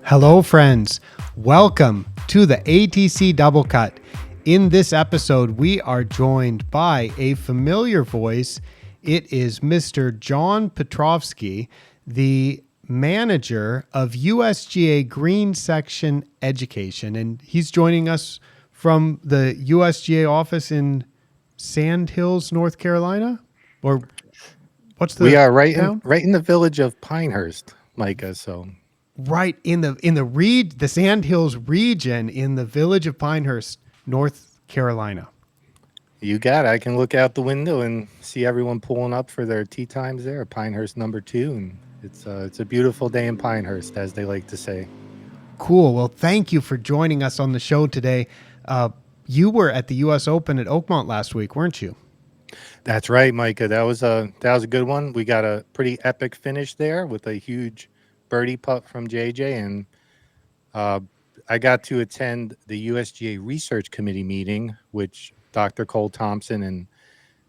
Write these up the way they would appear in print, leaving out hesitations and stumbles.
Hello, friends. Welcome to the ATC Double Cut. In this episode, we are joined by a familiar voice. It is Mr. John Petrovsky, the manager of USGA Green Section Education. And he's joining us from the USGA office in Sand Hills, North Carolina? Or what's the We are right town? in the village of Pinehurst, Micah. So Right in the Sand Hills region in the village of Pinehurst, North Carolina. you got it. I can look out the window and see everyone pulling up for their tea times there, Pinehurst #2, and it's a beautiful day in Pinehurst, as they like to say. Cool. Well, thank you for joining us on the show today. You were at the U.S. Open at Oakmont last week, weren't you? That's right, Micah. That was a good one. We got a pretty epic finish there with a huge birdie putt from JJ, and uh, I got to attend the USGA Research Committee meeting, which Dr. Cole Thompson and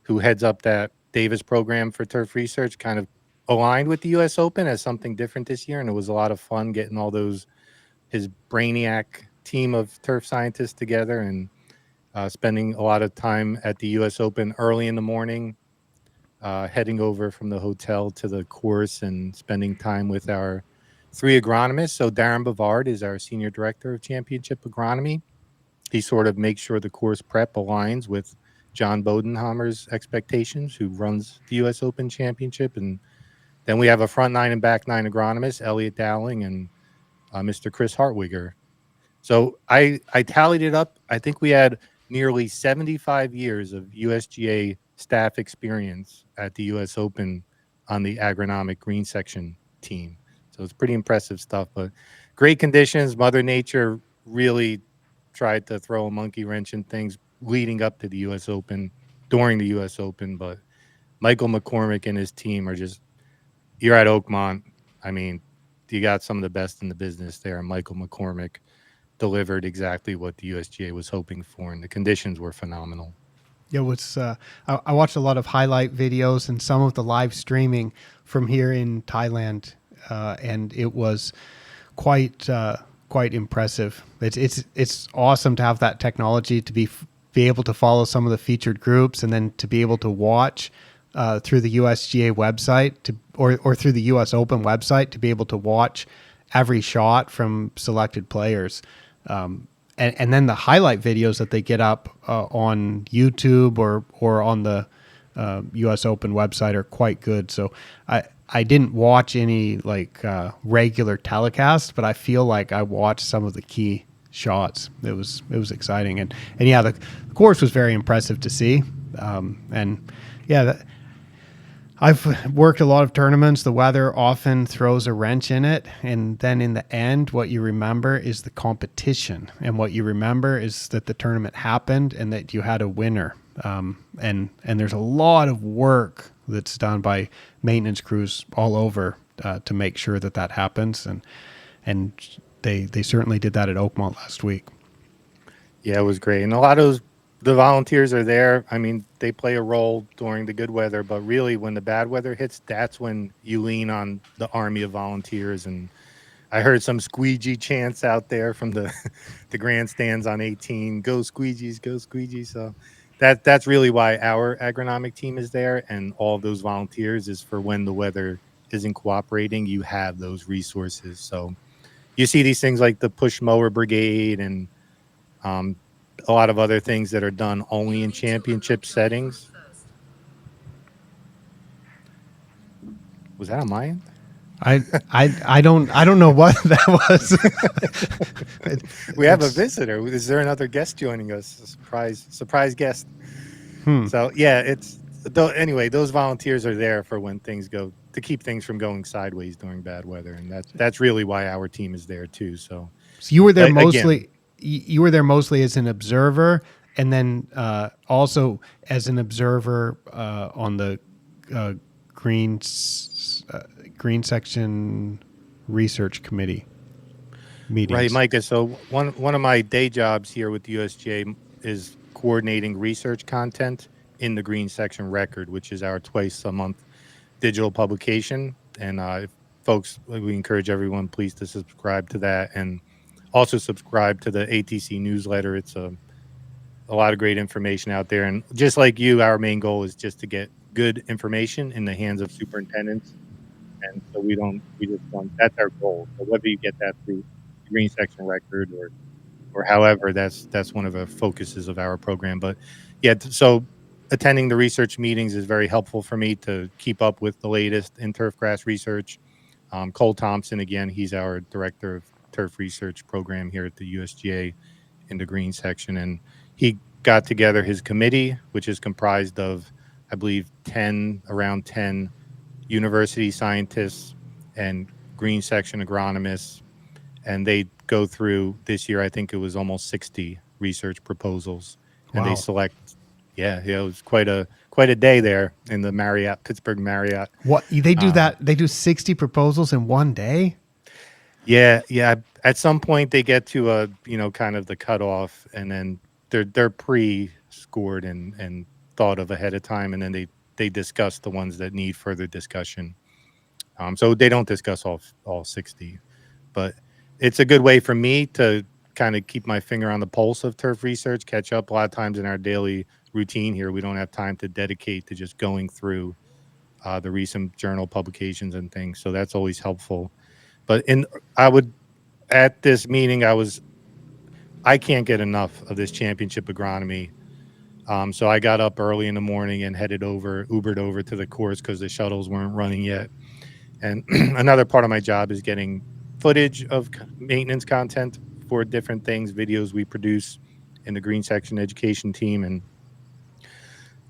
who heads up that Davis program for turf research kind of aligned with the U.S. Open as something different this year, and it was a lot of fun getting all his brainiac team of turf scientists together and spending a lot of time at the U.S. Open early in the morning, heading over from the hotel to the course and spending time with our three agronomists. So Darren Bavard is our senior director of championship agronomy. He sort of makes sure the course prep aligns with John Bodenhammer's expectations, who runs the U.S. Open Championship. And then we have a front nine and back nine agronomists, Elliot Dowling and Mr. Chris Hartwiger. So I tallied it up. I think we had nearly 75 years of USGA staff experience at the U.S. Open on the agronomic green section team. So it's pretty impressive stuff, but great conditions. Mother Nature really tried to throw a monkey wrench in things leading up to the U.S. Open, during the U.S. Open, but Michael McCormick and his team are just, you're at Oakmont. I mean, you got some of the best in the business there. And Michael McCormick delivered exactly what the USGA was hoping for, and the conditions were phenomenal. It was. I watched a lot of highlight videos and some of the live streaming from here in Thailand, and it was quite impressive. It's awesome to have that technology to be able to follow some of the featured groups, and then to be able to watch through the USGA website or through the US Open website, to be able to watch every shot from selected players. And then the highlight videos that they get up on YouTube or on the U.S. Open website are quite good. So I didn't watch any regular telecast, but I feel like I watched some of the key shots. It was exciting, and yeah, the course was very impressive to see. And yeah, I've worked a lot of tournaments. The weather often throws a wrench in it. And then in the end, what you remember is the competition. And what you remember is that the tournament happened and that you had a winner. And there's a lot of work that's done by maintenance crews all over to make sure that happens. And they certainly did that at Oakmont last week. Yeah, it was great. And a lot of the volunteers are there. I mean, they play a role during the good weather, but really when the bad weather hits, that's when you lean on the army of volunteers. And I heard some squeegee chants out there from the grandstands on 18. Go squeegees, go squeegees. So that's really why our agronomic team is there, and all of those volunteers is for when the weather isn't cooperating, you have those resources. So you see these things like the push mower brigade and a lot of other things that are done only in championship settings. Was that on my end? I don't know what that was. We have a visitor. Is there another guest joining us? A surprise guest. So yeah, anyway, those volunteers are there for when things go, to keep things from going sideways during bad weather, and that's really why our team is there too. So you were there mostly. Again, you were there mostly as an observer, and then also as an observer on the green section research committee meetings. right, Micah. So one of my day jobs here with the USGA is coordinating research content in the Green Section Record, which is our twice a month digital publication. And folks, we encourage everyone please to subscribe to that, and also subscribe to the ATC newsletter. It's a lot of great information out there. And just like you, our main goal is just to get good information in the hands of superintendents. And so we just want, that's our goal. So whether you get that through the Green Section Record or however, that's one of the focuses of our program. But yeah, so attending the research meetings is very helpful for me to keep up with the latest in turfgrass research. Cole Thompson, again, he's our director of turf research program here at the USGA in the green section, and he got together his committee, which is comprised of, I believe, around 10 university scientists and green section agronomists, and they go through this year. I think it was almost 60 research proposals, and they Wow. select. Yeah, it was quite a day there in the Pittsburgh Marriott. What they do Um, that they do 60 proposals in one day? yeah, yeah. At some point, they get to kind of the cutoff, and then they're pre-scored and thought of ahead of time, and then they discuss the ones that need further discussion. So they don't discuss all 60, but it's a good way for me to kind of keep my finger on the pulse of turf research, catch up. A lot of times in our daily routine here, we don't have time to dedicate to just going through the recent journal publications and things. So that's always helpful. But I would at this meeting, I can't get enough of this championship agronomy. So I got up early in the morning and Ubered over to the course because the shuttles weren't running yet. And another part of my job is getting footage of maintenance content for different things, videos we produce in the Green Section Education team. And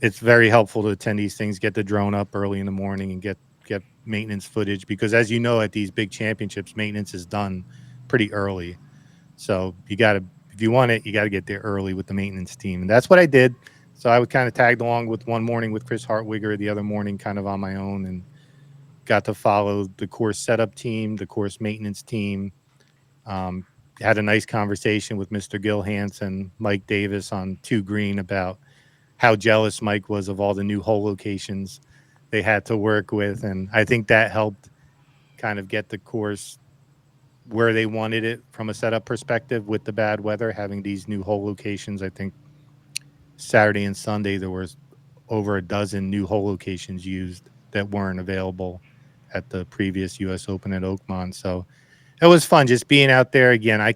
it's very helpful to attend these things, get the drone up early in the morning and get maintenance footage, because as you know, at these big championships, maintenance is done pretty early. So if you want it, you got to get there early with the maintenance team. And that's what I did. So I would kind of tagged along with one morning with Chris Hartwigger, the other morning kind of on my own, and got to follow the course setup team, the course maintenance team. Um, had a nice conversation with Mr. Gil Hansen, Mike Davis on 2 Green about how jealous Mike was of all the new hole locations they had to work with. And I think that helped kind of get the course where they wanted it from a setup perspective with the bad weather, having these new hole locations. I think Saturday and Sunday there was over a dozen new hole locations used that weren't available at the previous US Open at Oakmont. So it was fun just being out there again. I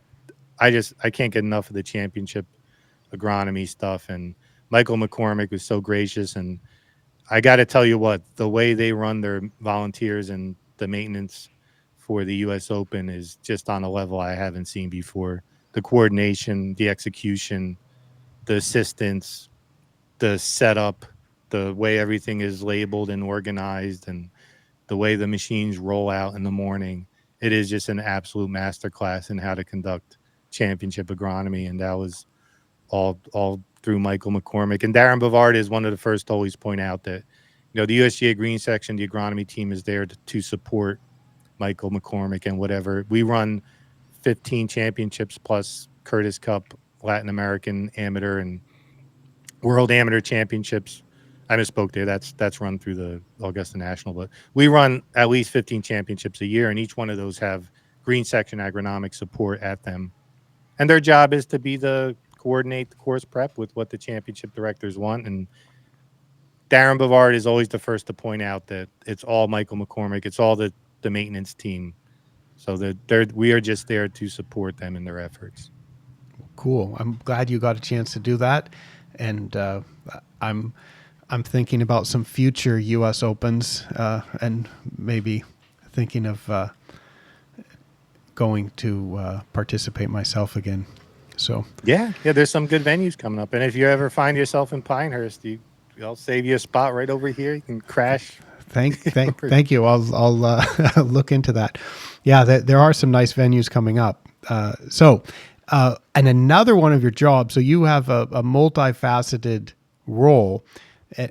can't get enough of the championship agronomy stuff, and Michael McCormick was so gracious. And I got to tell you what, the way they run their volunteers and the maintenance for the US Open is just on a level I haven't seen before. The coordination, the execution, the assistance, the setup, the way everything is labeled and organized, and the way the machines roll out in the morning. It is just an absolute masterclass in how to conduct championship agronomy. And that was all through Michael McCormick. And Darren Bavard is one of the first to always point out that, the USGA Green Section, the agronomy team is there to support Michael McCormick and whatever. We run 15 championships plus Curtis Cup, Latin American Amateur, and World Amateur Championships. I misspoke there. That's run through the Augusta National, but we run at least 15 championships a year, and each one of those have Green Section agronomic support at them. And their job is to coordinate the course prep with what the championship directors want. And Darren Bavard is always the first to point out that it's all Michael McCormick. It's all the maintenance team. So we are just there to support them in their efforts. Cool. I'm glad you got a chance to do that, and I'm thinking about some future U.S. Opens, and maybe thinking of going to participate myself again. So Yeah, there's some good venues coming up, and if you ever find yourself in Pinehurst, I'll save you a spot right over here. You can crash. thank you. I'll look into that. Yeah, there are some nice venues coming up. And another one of your jobs. So you have a multifaceted role,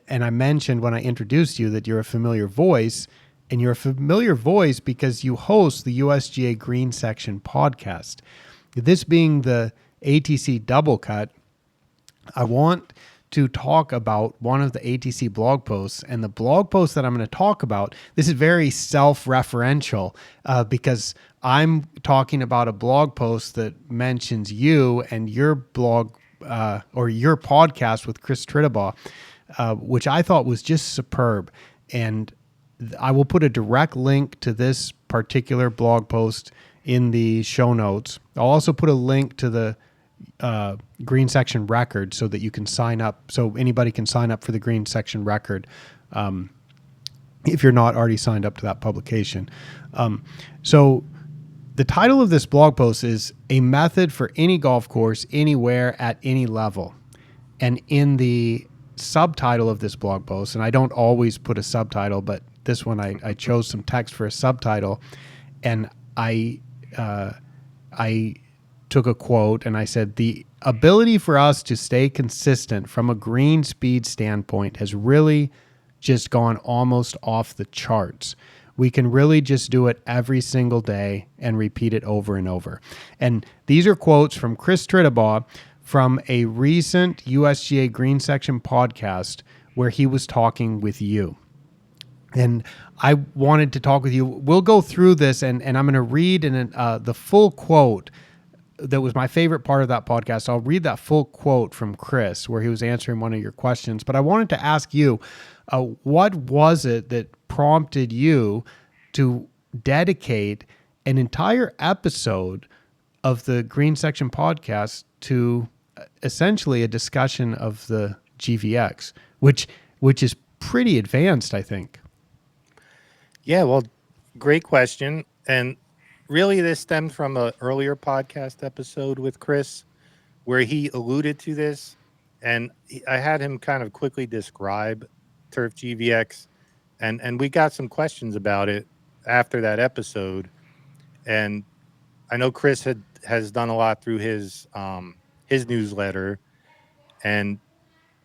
and I mentioned when I introduced you that you're a familiar voice, and you're a familiar voice because you host the USGA Green Section podcast. This being the ATC Double Cut, I want to talk about one of the ATC blog posts, and the blog post that I'm going to talk about, this is very self-referential because I'm talking about a blog post that mentions you and your blog or your podcast with Chris Tritabaugh, which I thought was just superb. And I will put a direct link to this particular blog post in the show notes. I'll also put a link to the Green Section Record so that you can sign up, so anybody can sign up for the Green Section Record if you're not already signed up to that publication. So the title of this blog post is A Method for Any Golf Course, Anywhere, at Any Level. And in the subtitle of this blog post, and I don't always put a subtitle, but this one I chose some text for a subtitle, and I took a quote and I said, the ability for us to stay consistent from a green speed standpoint has really just gone almost off the charts. We can really just do it every single day and repeat it over and over. And these are quotes from Chris Tritabaugh from a recent USGA Green Section podcast where he was talking with you. And I wanted to talk with you. We'll go through this, and I'm going to read the full quote. That was my favorite part of that podcast. I'll read that full quote from Chris where he was answering one of your questions. But I wanted to ask you, what was it that prompted you to dedicate an entire episode of the Green Section podcast to essentially a discussion of the GvX, which is pretty advanced, I think? Yeah, well, great question. And really, this stemmed from an earlier podcast episode with Chris where he alluded to this. And I had him kind of quickly describe Turf GvX. And we got some questions about it after that episode. And I know Chris has done a lot through his newsletter. And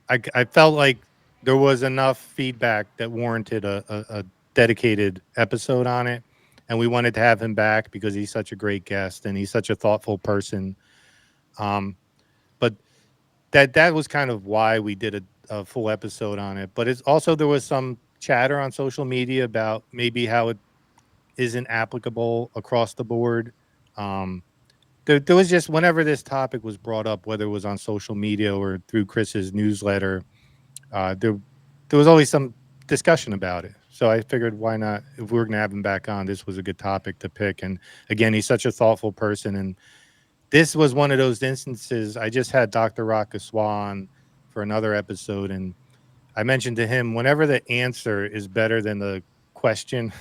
I felt like there was enough feedback that warranted a dedicated episode on it. And we wanted to have him back because he's such a great guest and he's such a thoughtful person. But that was kind of why we did a full episode on it. But it's also, there was some chatter on social media about maybe how it isn't applicable across the board. There was just, whenever this topic was brought up, whether it was on social media or through Chris's newsletter, there was always some discussion about it. So I figured, why not? If we were going to have him back on, this was a good topic to pick. And again, he's such a thoughtful person. And this was one of those instances. I just had Dr. Rakaswa on for another episode, and I mentioned to him, whenever the answer is better than the question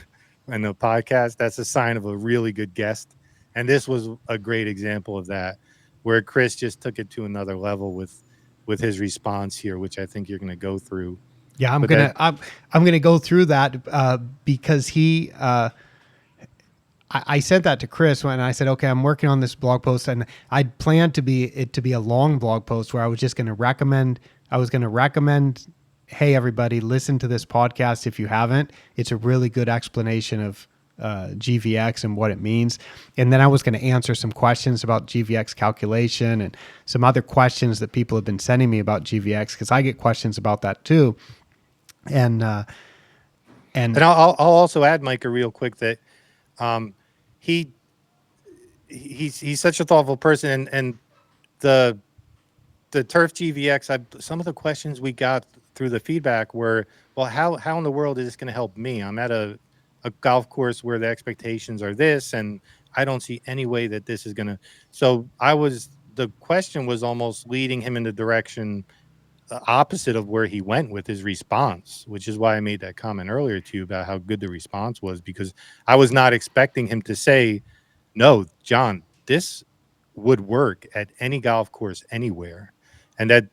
in the podcast, that's a sign of a really good guest. And this was a great example of that, where Chris just took it to another level with his response here, which I think you're going to go through. Yeah, I'm gonna go through that because I sent that to Chris when I said, okay, I'm working on this blog post, and I'd planned to be a long blog post where I was just going to recommend. Hey, everybody, listen to this podcast if you haven't. It's a really good explanation of GvX and what it means. And then I was going to answer some questions about GvX calculation and some other questions that people have been sending me about GvX, because I get questions about that too. And I'll also add, Micah, real quick, that he's such a thoughtful person, and the Turf GvX, some of the questions we got through the feedback were, well, how in the world is this going to help me? I'm at a golf course where the expectations are this, and I don't see any way that this is going to. So the question was almost leading him in the direction opposite of where he went with his response, which is why I made that comment earlier to you about how good the response was, because I was not expecting him to say, no, John, this would work at any golf course anywhere. And that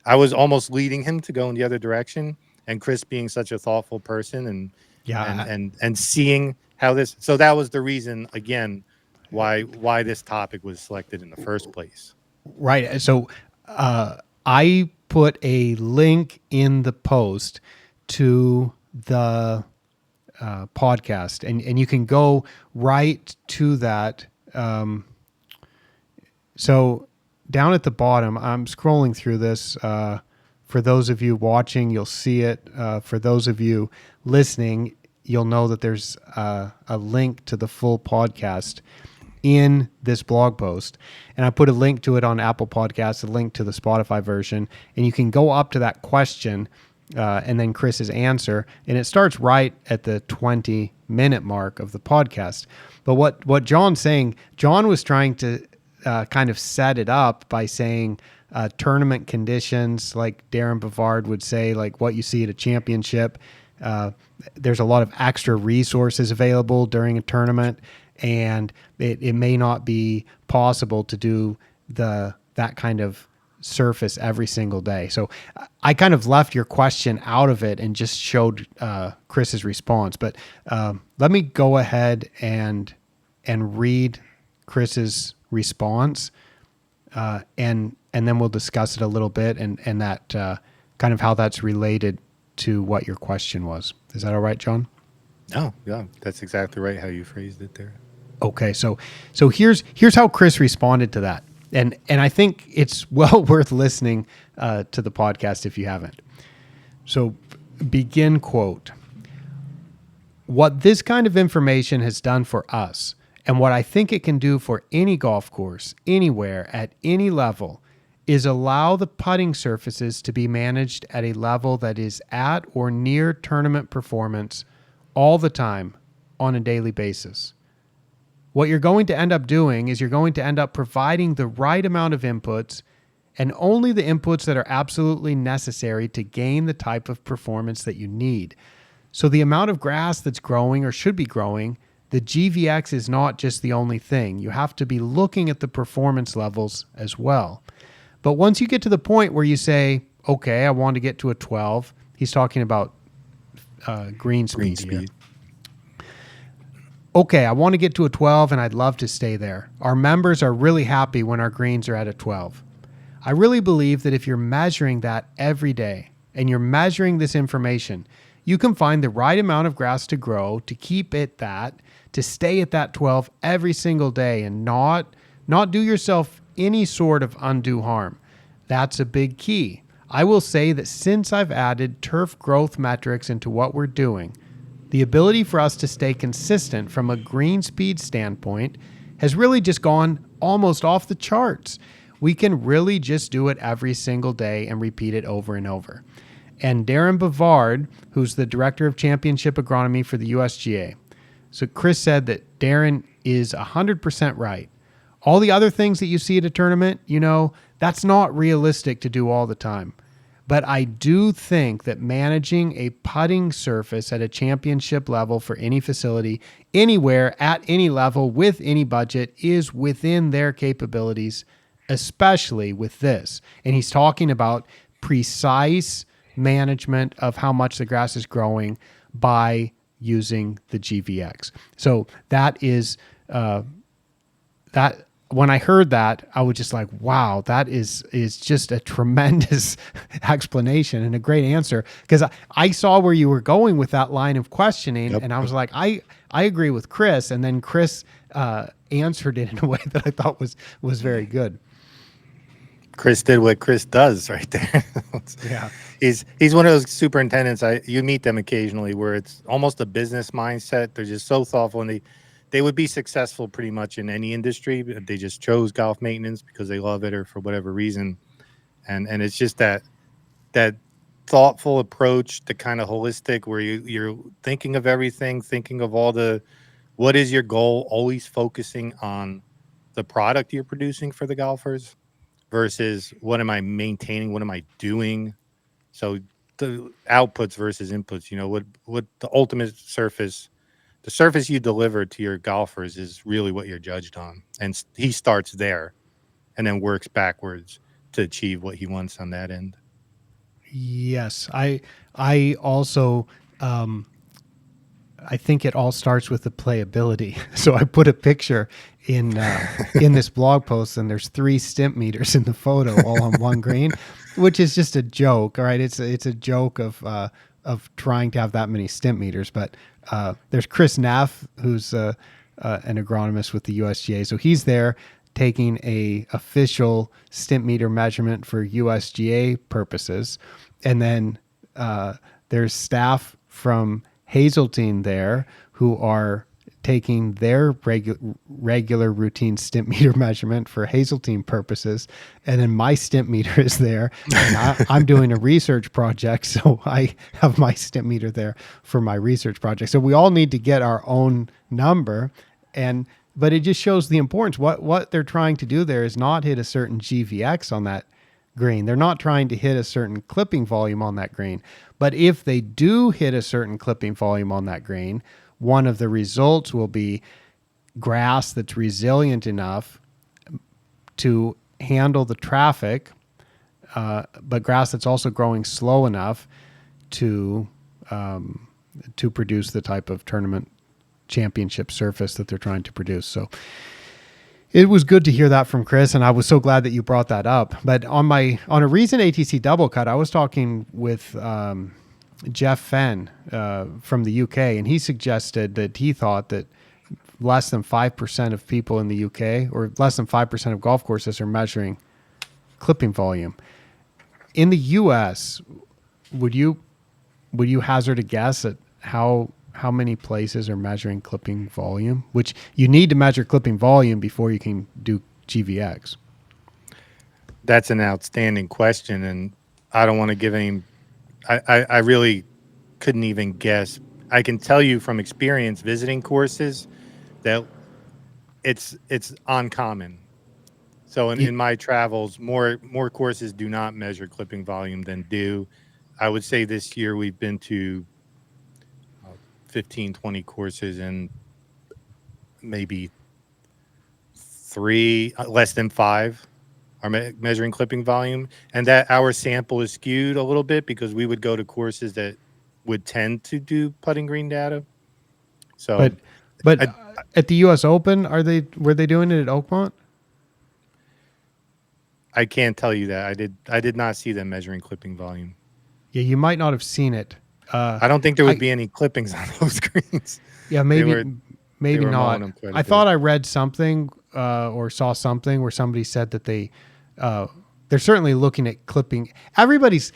I was almost leading him to go in the other direction. And Chris, being such a thoughtful person and seeing how this, so that was the reason, again, why this topic was selected in the first place. Right. So I put a link in the post to the podcast, and you can go right to that. So down at the bottom, I'm scrolling through this For those of you watching, you'll see it. For those of you listening, you'll know that there's a link to the full podcast in this blog post. And I put a link to it on Apple Podcasts, a link to the Spotify version, and you can go up to that question and then Chris's answer. And it starts right at the 20-minute mark of the podcast. But what John's saying, John was trying to kind of set it up by saying tournament conditions, like Darren Bavard would say, like what you see at a championship. There's a lot of extra resources available during a tournament, and it may not be possible to do that kind of surface every single day. So I kind of left your question out of it and just showed Chris's response. But let me go ahead and read Chris's response, and then we'll discuss it a little bit and that kind of how that's related to what your question was. Is that all right, John? Oh, yeah, that's exactly right how you phrased it there. Okay, so here's how Chris responded to that. And I think it's well worth listening to the podcast if you haven't. So begin quote. What this kind of information has done for us, and what I think it can do for any golf course, anywhere, at any level, is allow the putting surfaces to be managed at a level that is at or near tournament performance all the time on a daily basis. What you're going to end up doing is you're going to end up providing the right amount of inputs, and only the inputs that are absolutely necessary to gain the type of performance that you need. So the amount of grass that's growing or should be growing, the GvX is not just the only thing. You have to be looking at the performance levels as well. But once you get to the point where you say, okay, I want to get to a 12, he's talking about green speed here. Okay, I want to get to a 12 and I'd love to stay there. Our members are really happy when our greens are at a 12. I really believe that if you're measuring that every day and you're measuring this information, you can find the right amount of grass to grow, to keep it that, to stay at that 12 every single day and not do yourself any sort of undue harm. That's a big key. I will say that since I've added turf growth metrics into what we're doing, the ability for us to stay consistent from a green speed standpoint has really just gone almost off the charts. We can really just do it every single day and repeat it over and over. And Darren Bavard, who's the director of championship agronomy for the USGA. So Chris said that Darren is 100% right. All the other things that you see at a tournament, that's not realistic to do all the time. But I do think that managing a putting surface at a championship level for any facility, anywhere, at any level, with any budget, is within their capabilities, especially with this. And he's talking about precise management of how much the grass is growing by using the GvX. So that is that. When I heard that, I was just like, wow, that is just a tremendous explanation and a great answer, because I saw where you were going with that line of questioning. Yep. And I was like, I agree with Chris. And then Chris answered it in a way that I thought was very good. Chris did what Chris does right there. Yeah. He's one of those superintendents. You meet them occasionally where it's almost a business mindset. They're just so thoughtful, and they would be successful pretty much in any industry, but they just chose golf maintenance because they love it or for whatever reason. And it's just that thoughtful approach, the kind of holistic where you're thinking of everything, thinking of what is your goal, always focusing on the product you're producing for the golfers versus what am I maintaining, what am I doing? So the outputs versus inputs, what the ultimate surface. The surface you deliver to your golfers is really what you're judged on. And he starts there and then works backwards to achieve what he wants on that end. Yes. I also, I think it all starts with the playability. So I put a picture in this blog post, and there's 3 stimp meters in the photo all on one green, which is just a joke. All right. It's a joke of trying to have that many stimp meters, but there's Chris Neff, who's an agronomist with the USGA. So he's there taking a official stimp meter measurement for USGA purposes, and then there's staff from Hazeltine there who are taking their regular routine stimp meter measurement for Hazeltine purposes, and then my stimp meter is there, and I'm doing a research project, so I have my stimp meter there for my research project. So we all need to get our own number, but it just shows the importance. What they're trying to do there is not hit a certain GvX on that green. They're not trying to hit a certain clipping volume on that green. But if they do hit a certain clipping volume on that green, one of the results will be grass that's resilient enough to handle the traffic, but grass that's also growing slow enough to produce the type of tournament championship surface that they're trying to produce. So it was good to hear that from Chris, and I was so glad that you brought that up. But on a recent ATC double cut, I was talking with Jeff Fenn from the UK, and he suggested that he thought that less than 5% of people in the UK, or less than 5% of golf courses, are measuring clipping volume. In the US, would you hazard a guess at how many places are measuring clipping volume? Which you need to measure clipping volume before you can do GvX. That's an outstanding question, and I don't want to give any. I really couldn't even guess. I can tell you from experience visiting courses that it's uncommon. So in my travels, more courses do not measure clipping volume than do. I would say this year we've been to 15, 20 courses, and maybe less than 5 are measuring clipping volume. And that our sample is skewed a little bit because we would go to courses that would tend to do putting green data. So, but at the U.S. Open, were they doing it at Oakmont? I can't tell you that. I did not see them measuring clipping volume. Yeah, you might not have seen it. I don't think there would be any clippings on those screens. Yeah, maybe not. I thought I read something or saw something where somebody said that they're certainly looking at clipping. Everybody's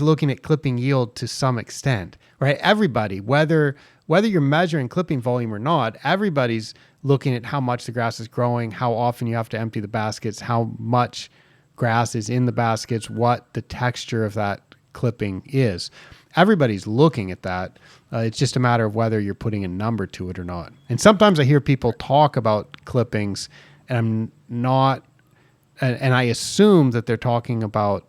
looking at clipping yield to some extent, right? Everybody, whether you're measuring clipping volume or not, everybody's looking at how much the grass is growing, how often you have to empty the baskets, how much grass is in the baskets, what the texture of that clipping is. Everybody's looking at that. It's just a matter of whether you're putting a number to it or not. And sometimes I hear people talk about clippings, and I'm not, and I assume that they're talking about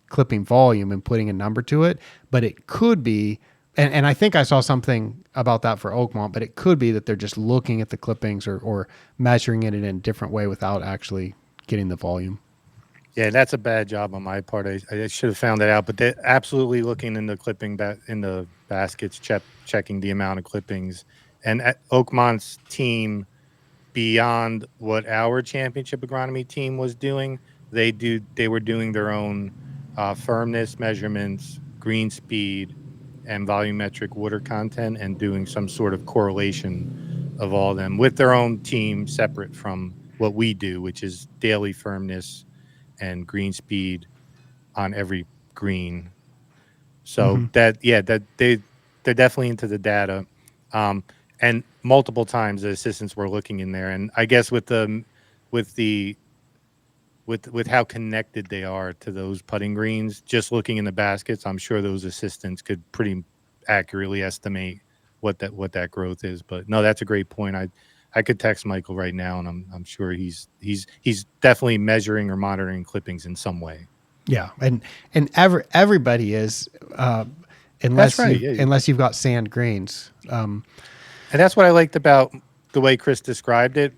clipping volume and putting a number to it, but it could be, and I think I saw something about that for Oakmont, but it could be that they're just looking at the clippings or measuring it in a different way without actually getting the volume. Yeah, that's a bad job on my part. I should have found that out, but they're absolutely looking in the in the baskets, checking the amount of clippings. And at Oakmont's team, beyond what our championship agronomy team was doing, they were doing their own firmness measurements, green speed, and volumetric water content, and doing some sort of correlation of all of them with their own team, separate from what we do, which is daily firmness and green speed on every green. So that they're definitely into the data, and multiple times the assistants were looking in there. And I guess with how connected they are to those putting greens, just looking in the baskets, I'm sure those assistants could pretty accurately estimate what that growth is. But no, that's a great point. I could text Michael right now, and I'm sure he's definitely measuring or monitoring clippings in some way. Yeah, and everybody is, unless unless you've got sand greens. And that's what I liked about the way Chris described it,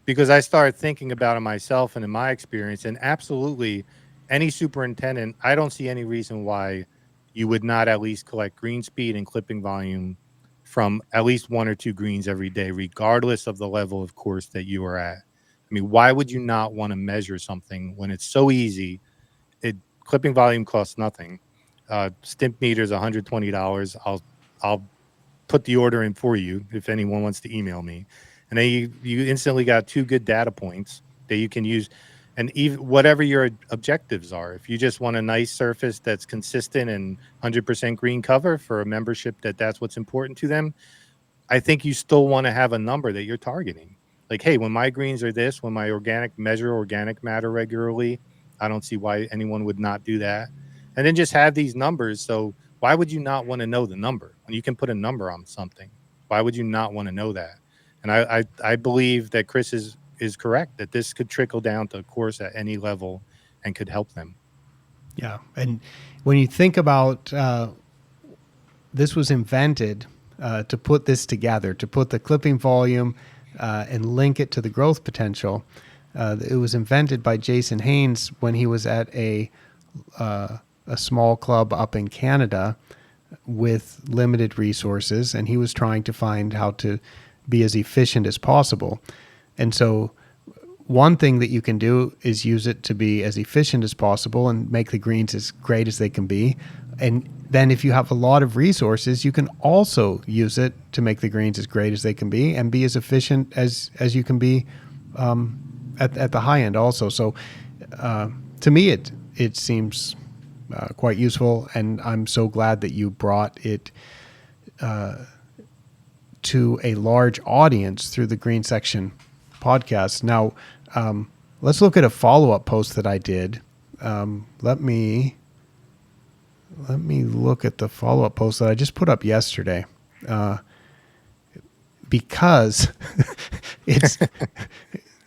because I started thinking about it myself and in my experience, and absolutely any superintendent, I don't see any reason why you would not at least collect green speed and clipping volume from at least 1 or 2 greens every day, regardless of the level of course that you are at. I mean, why would you not want to measure something when it's so easy? Clipping volume costs nothing. Stimp meter is $120. I'll put the order in for you if anyone wants to email me. And then you instantly got 2 good data points. that you can use. And even whatever your objectives are, if you just want a nice surface that's consistent and 100% green cover for a membership that's what's important to them, I think you still want to have a number that you're targeting. Like, hey, when my greens are this, when my measure organic matter regularly, I don't see why anyone would not do that. And then just have these numbers. So why would you not want to know the number when you can put a number on something? Why would you not want to know that? And I believe that Chris is correct, that this could trickle down to a course at any level and could help them. Yeah. And when you think about this was invented to put this together, to put the clipping volume and link it to the growth potential. It was invented by Jason Haynes when he was at a small club up in Canada with limited resources, and he was trying to find how to be as efficient as possible. And so one thing that you can do is use it to be as efficient as possible and make the greens as great as they can be. And then if you have a lot of resources, you can also use it to make the greens as great as they can be and be as efficient as you can be at the high end also. So to me, it seems quite useful, and I'm so glad that you brought it to a large audience through the Green Section podcast. Now, let's look at a follow-up post that I did. Let me look at the follow-up post that I just put up yesterday, because it's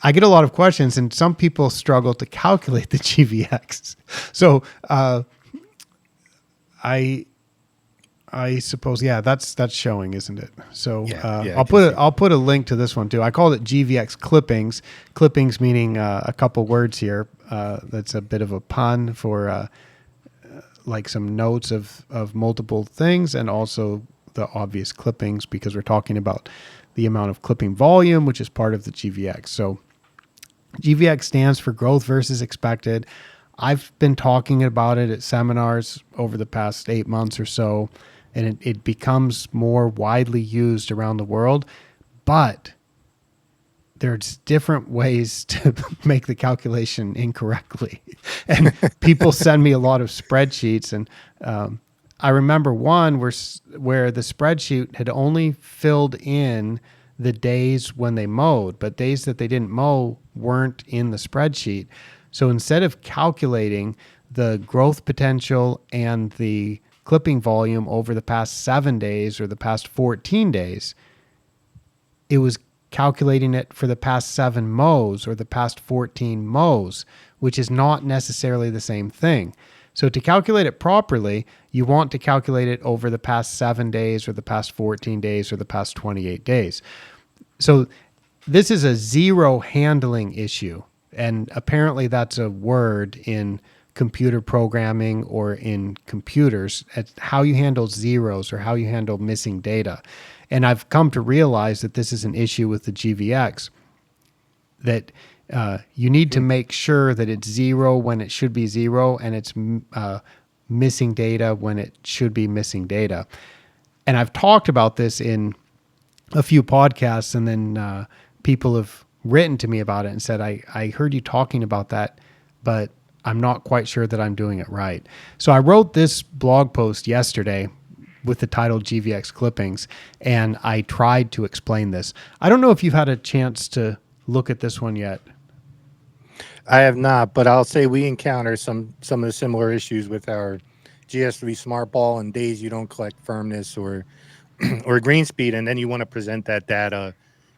I get a lot of questions, and some people struggle to calculate the GvX. So I suppose, yeah, that's showing, isn't it? So I'll put a link to this one too. I called it GvX clippings. Clippings meaning a couple words here. That's a bit of a pun for like some notes of multiple things, and also the obvious clippings, because we're talking about the amount of clipping volume, which is part of the GvX. So GvX stands for growth versus expected. I've been talking about it at seminars over the past 8 months or so, and it becomes more widely used around the world. But there's different ways to make the calculation incorrectly. And people send me a lot of spreadsheets. And I remember one where the spreadsheet had only filled in the days when they mowed, but days that they didn't mow weren't in the spreadsheet. So instead of calculating the growth potential and the clipping volume over the past 7 days or the past 14 days, it was calculating it for the past 7 mows or the past 14 mows, which is not necessarily the same thing. So to calculate it properly, you want to calculate it over the past 7 days or the past 14 days or the past 28 days. So this is a zero handling issue. And apparently that's a word in computer programming or in computers, at how you handle zeros or how you handle missing data. And I've come to realize that this is an issue with the GvX, that you need to make sure that it's zero when it should be zero, and it's missing data when it should be missing data. And I've talked about this in a few podcasts, and then people have written to me about it and said, I heard you talking about that, but I'm not quite sure that I'm doing it right. So I wrote this blog post yesterday with the title GvX Clippings, and I tried to explain this. I don't know if you've had a chance to look at this one yet. I have not, but I'll say we encounter some of the similar issues with our GS3 Smart Ball, and days you don't collect firmness or green speed, and then you want to present that data.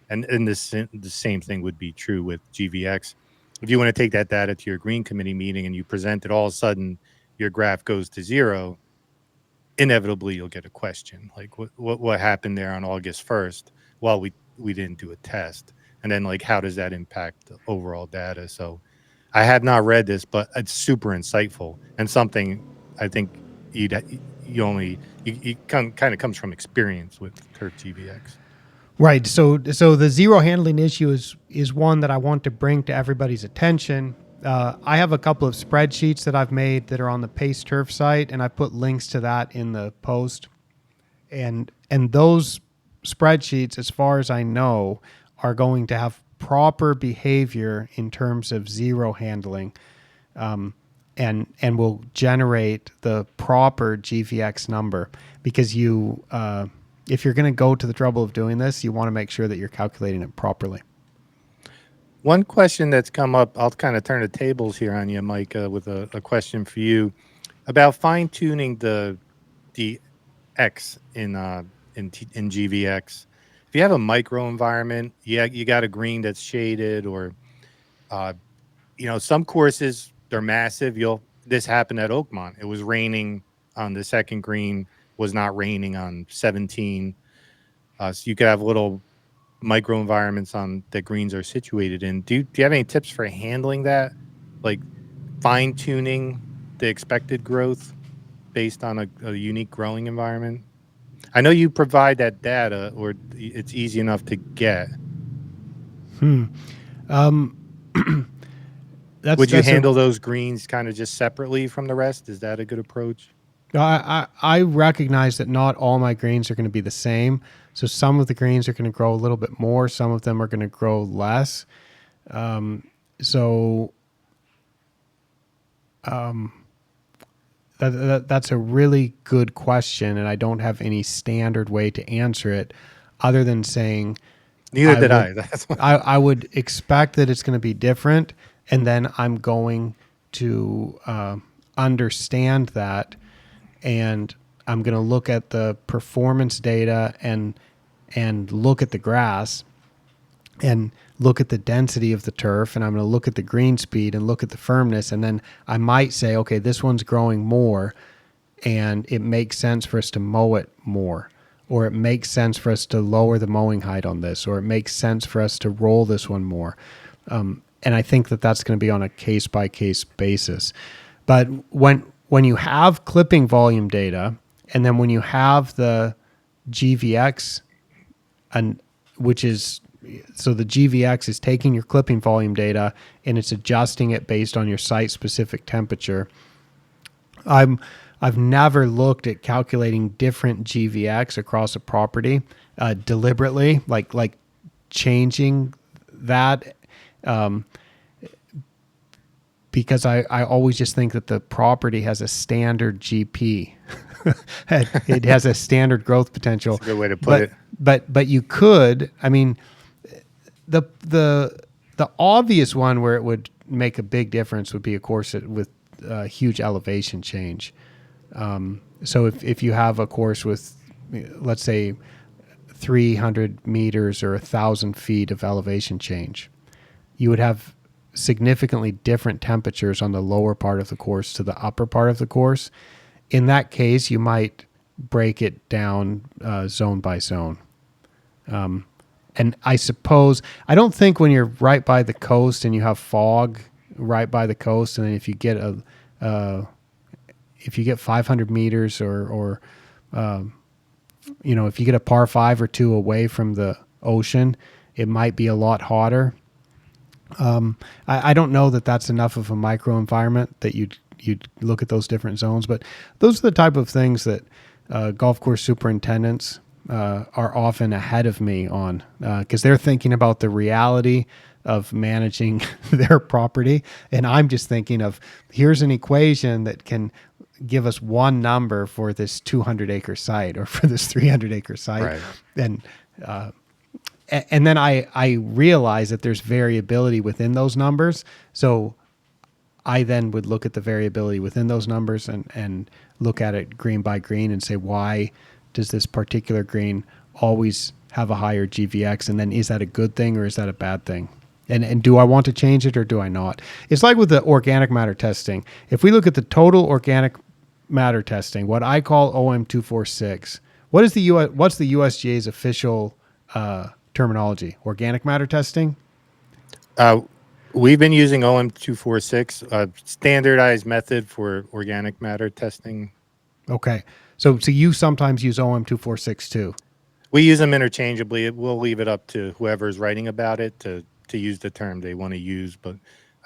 And the same thing would be true with GvX. If you want to take that data to your green committee meeting and you present it, all of a sudden your graph goes to zero, inevitably you'll get a question like, what happened there on August 1st? Well, we didn't do a test. And then, like, how does that impact the overall data? So I have not read this, but it's super insightful and something I think it kind of comes from experience with Turf GvX. Right. So the zero handling issue is one that I want to bring to everybody's attention. I have a couple of spreadsheets that I've made that are on the Pace Turf site, and I put links to that in the post. And those spreadsheets, as far as I know, are going to have proper behavior in terms of zero handling, and will generate the proper GvX number, because you if you're going to go to the trouble of doing this, you want to make sure that you're calculating it properly. One question that's come up, I'll kind of turn the tables here on you, Mike, with a question for you about fine tuning the X in GvX. If you have a micro environment, you got a green that's shaded, or some courses, they're massive. This happened at Oakmont. It was raining on the second green, was not raining on 17. So you could have little micro environments on that greens are situated in. Do you have any tips for handling that, like fine tuning the expected growth based on a unique growing environment? I know you provide that data, or it's easy enough to get. Would you handle those greens kind of just separately from the rest? Is that a good approach? I recognize that not all my greens are going to be the same. So some of the greens are going to grow a little bit more. Some of them are going to grow less. That's a really good question, and I don't have any standard way to answer it, other than saying, neither did I. That's what I would expect that it's going to be different, and then I'm going to understand that, and I'm going to look at the performance data and look at the grass and look at the density of the turf, and I'm going to look at the green speed and look at the firmness, and then I might say, okay, this one's growing more, and it makes sense for us to mow it more, or it makes sense for us to lower the mowing height on this, or it makes sense for us to roll this one more. And I think that that's going to be on a case-by-case basis. But when you have clipping volume data, and then when you have the GvX, and which is, so the GvX is taking your clipping volume data and it's adjusting it based on your site-specific temperature. I've never looked at calculating different GvX across a property deliberately, like changing that, because I always just think that the property has a standard GP. It has a standard growth potential. That's a good way to put it. But you could, I mean, the obvious one where it would make a big difference would be a course with a huge elevation change. So if you have a course with, let's say, 300 meters or 1,000 feet of elevation change, you would have significantly different temperatures on the lower part of the course to the upper part of the course. In that case, you might break it down zone by zone. And I suppose, I don't think when you're right by the coast and you have fog right by the coast, and then if you get if you get 500 meters or if you get a par 5 or 2 away from the ocean, it might be a lot hotter. I don't know that that's enough of a microenvironment that you'd look at those different zones, but those are the type of things that golf course superintendents are often ahead of me on, because they're thinking about the reality of managing their property, and I'm just thinking of, here's an equation that can give us one number for this 200-acre site or for this 300-acre site, right. And then I realize that there's variability within those numbers, so I then would look at the variability within those numbers and look at it green by green and say, why does this particular green always have a higher GvX? And then is that a good thing or is that a bad thing? And do I want to change it or do I not? It's like with the organic matter testing. If we look at the total organic matter testing, what I call OM246, what's the USGA's official terminology? Organic matter testing? We've been using OM246, a standardized method for organic matter testing. Okay. So you sometimes use OM246 too? We use them interchangeably. We'll leave it up to whoever's writing about it to use the term they want to use. But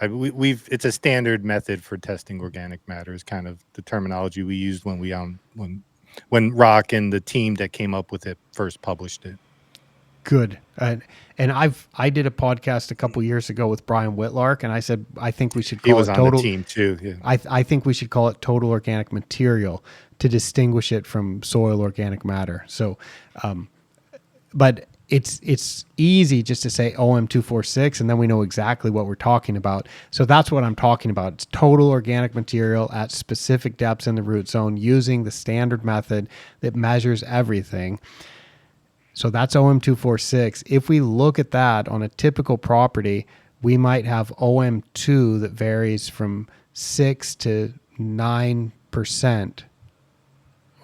it's a standard method for testing organic matter, is kind of the terminology we used when Rock and the team that came up with it first published it. Good. And I did a podcast a couple years ago with Brian Whitlark, and I said I think we should He call was it on the total. team too. Yeah. I think we should call it total organic material to distinguish it from soil organic matter. So, but it's easy just to say OM246, and then we know exactly what we're talking about. So that's what I'm talking about. It's total organic material at specific depths in the root zone using the standard method that measures everything. So that's OM246. If we look at that on a typical property, we might have OM2 that varies from 6 to 9%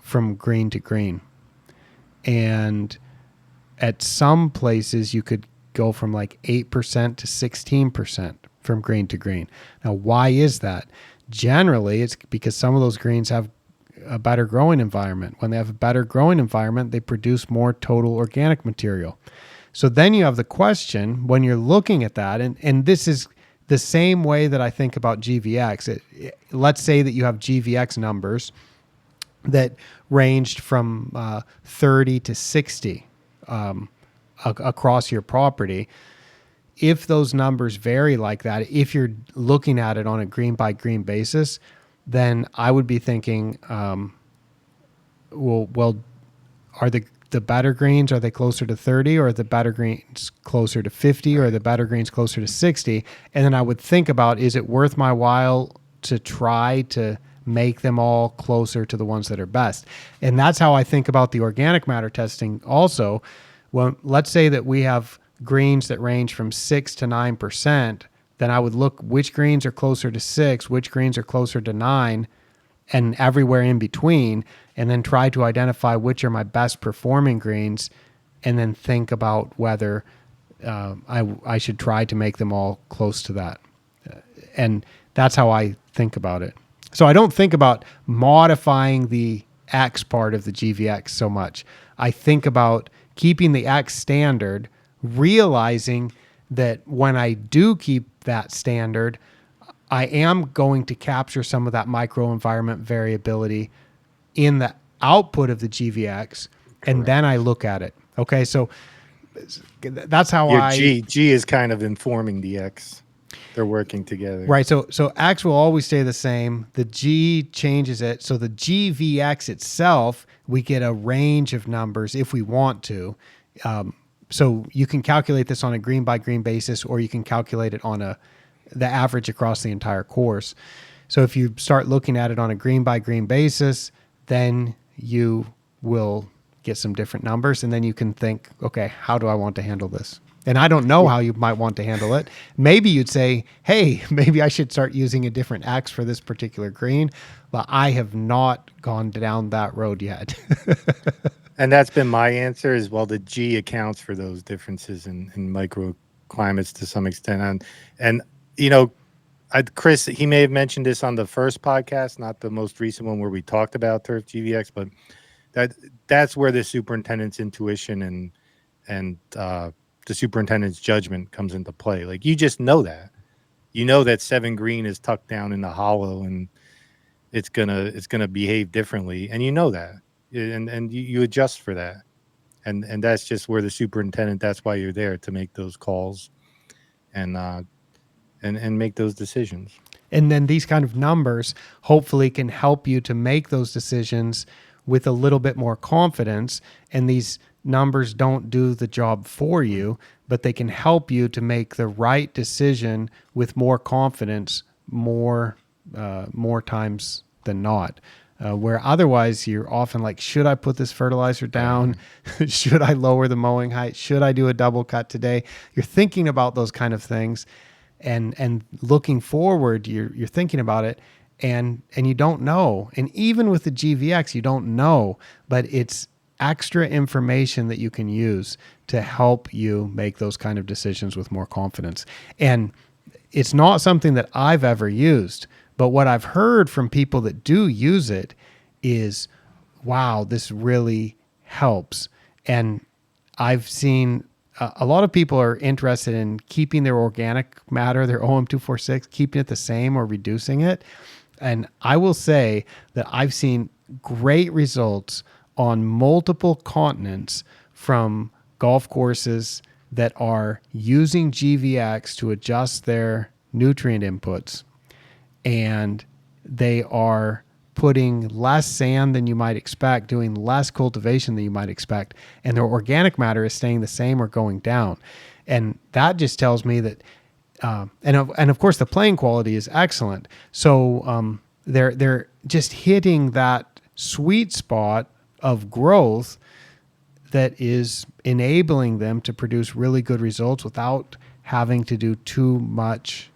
from green to green. And at some places, you could go from like 8% to 16% from green to green. Now, why is that? Generally, it's because some of those greens have a better growing environment. When they have a better growing environment, they produce more total organic material. So then you have the question when you're looking at that, and this is the same way that I think about GvX. Let's say that you have GvX numbers that ranged from 30 to 60 across your property. If those numbers vary like that, if you're looking at it on a green by green basis, then I would be thinking, well, are the better greens, are they closer to 30, or are the better greens closer to 50, or are the better greens closer to 60? And then I would think about, is it worth my while to try to make them all closer to the ones that are best? And that's how I think about the organic matter testing also. Well, let's say that we have greens that range from 6 to 9%, then I would look which greens are closer to 6, which greens are closer to 9, and everywhere in between, and then try to identify which are my best performing greens, and then think about whether I should try to make them all close to that. And that's how I think about it. So I don't think about modifying the X part of the GvX so much. I think about keeping the X standard, realizing that when I do keep that standard, I am going to capture some of that microenvironment variability in the output of the GvX, and then I look at it. Okay, so that's how Your G is kind of informing the X. They're working together. Right. So X will always stay the same. The G changes it. So the GvX itself, we get a range of numbers if we want to. So you can calculate this on a green by green basis, or you can calculate it on the average across the entire course. So if you start looking at it on a green by green basis, then you will get some different numbers, and then you can think, okay, how do I want to handle this? And I don't know how you might want to handle it. Maybe you'd say, hey, maybe I should start using a different X for this particular green, but I have not gone down that road yet. And that's been my answer as well. The G accounts for those differences in microclimates to some extent. And you know, Chris, he may have mentioned this on the first podcast, not the most recent one where we talked about turf GvX, but that's where the superintendent's intuition and the superintendent's judgment comes into play. Like, you just know that. You know that 7 green is tucked down in the hollow and it's gonna behave differently, and you know that. And you adjust for that. And that's just where the superintendent, that's why you're there, to make those calls and make those decisions. And then these kind of numbers hopefully can help you to make those decisions with a little bit more confidence. And these numbers don't do the job for you, but they can help you to make the right decision with more confidence more times than not. Where otherwise you're often like, should I put this fertilizer down? Should I lower the mowing height? Should I do a double cut today? You're thinking about those kind of things, and looking forward, you're thinking about it, and you don't know. And even with the GvX, you don't know, but it's extra information that you can use to help you make those kind of decisions with more confidence. And it's not something that I've ever used, but what I've heard from people that do use it is, wow, this really helps. And I've seen a lot of people are interested in keeping their organic matter, their OM246, keeping it the same or reducing it. And I will say that I've seen great results on multiple continents from golf courses that are using GvX to adjust their nutrient inputs, and they are putting less sand than you might expect, doing less cultivation than you might expect, and their organic matter is staying the same or going down. And that just tells me that, and of course the playing quality is excellent. So they're just hitting that sweet spot of growth that is enabling them to produce really good results without having to do too much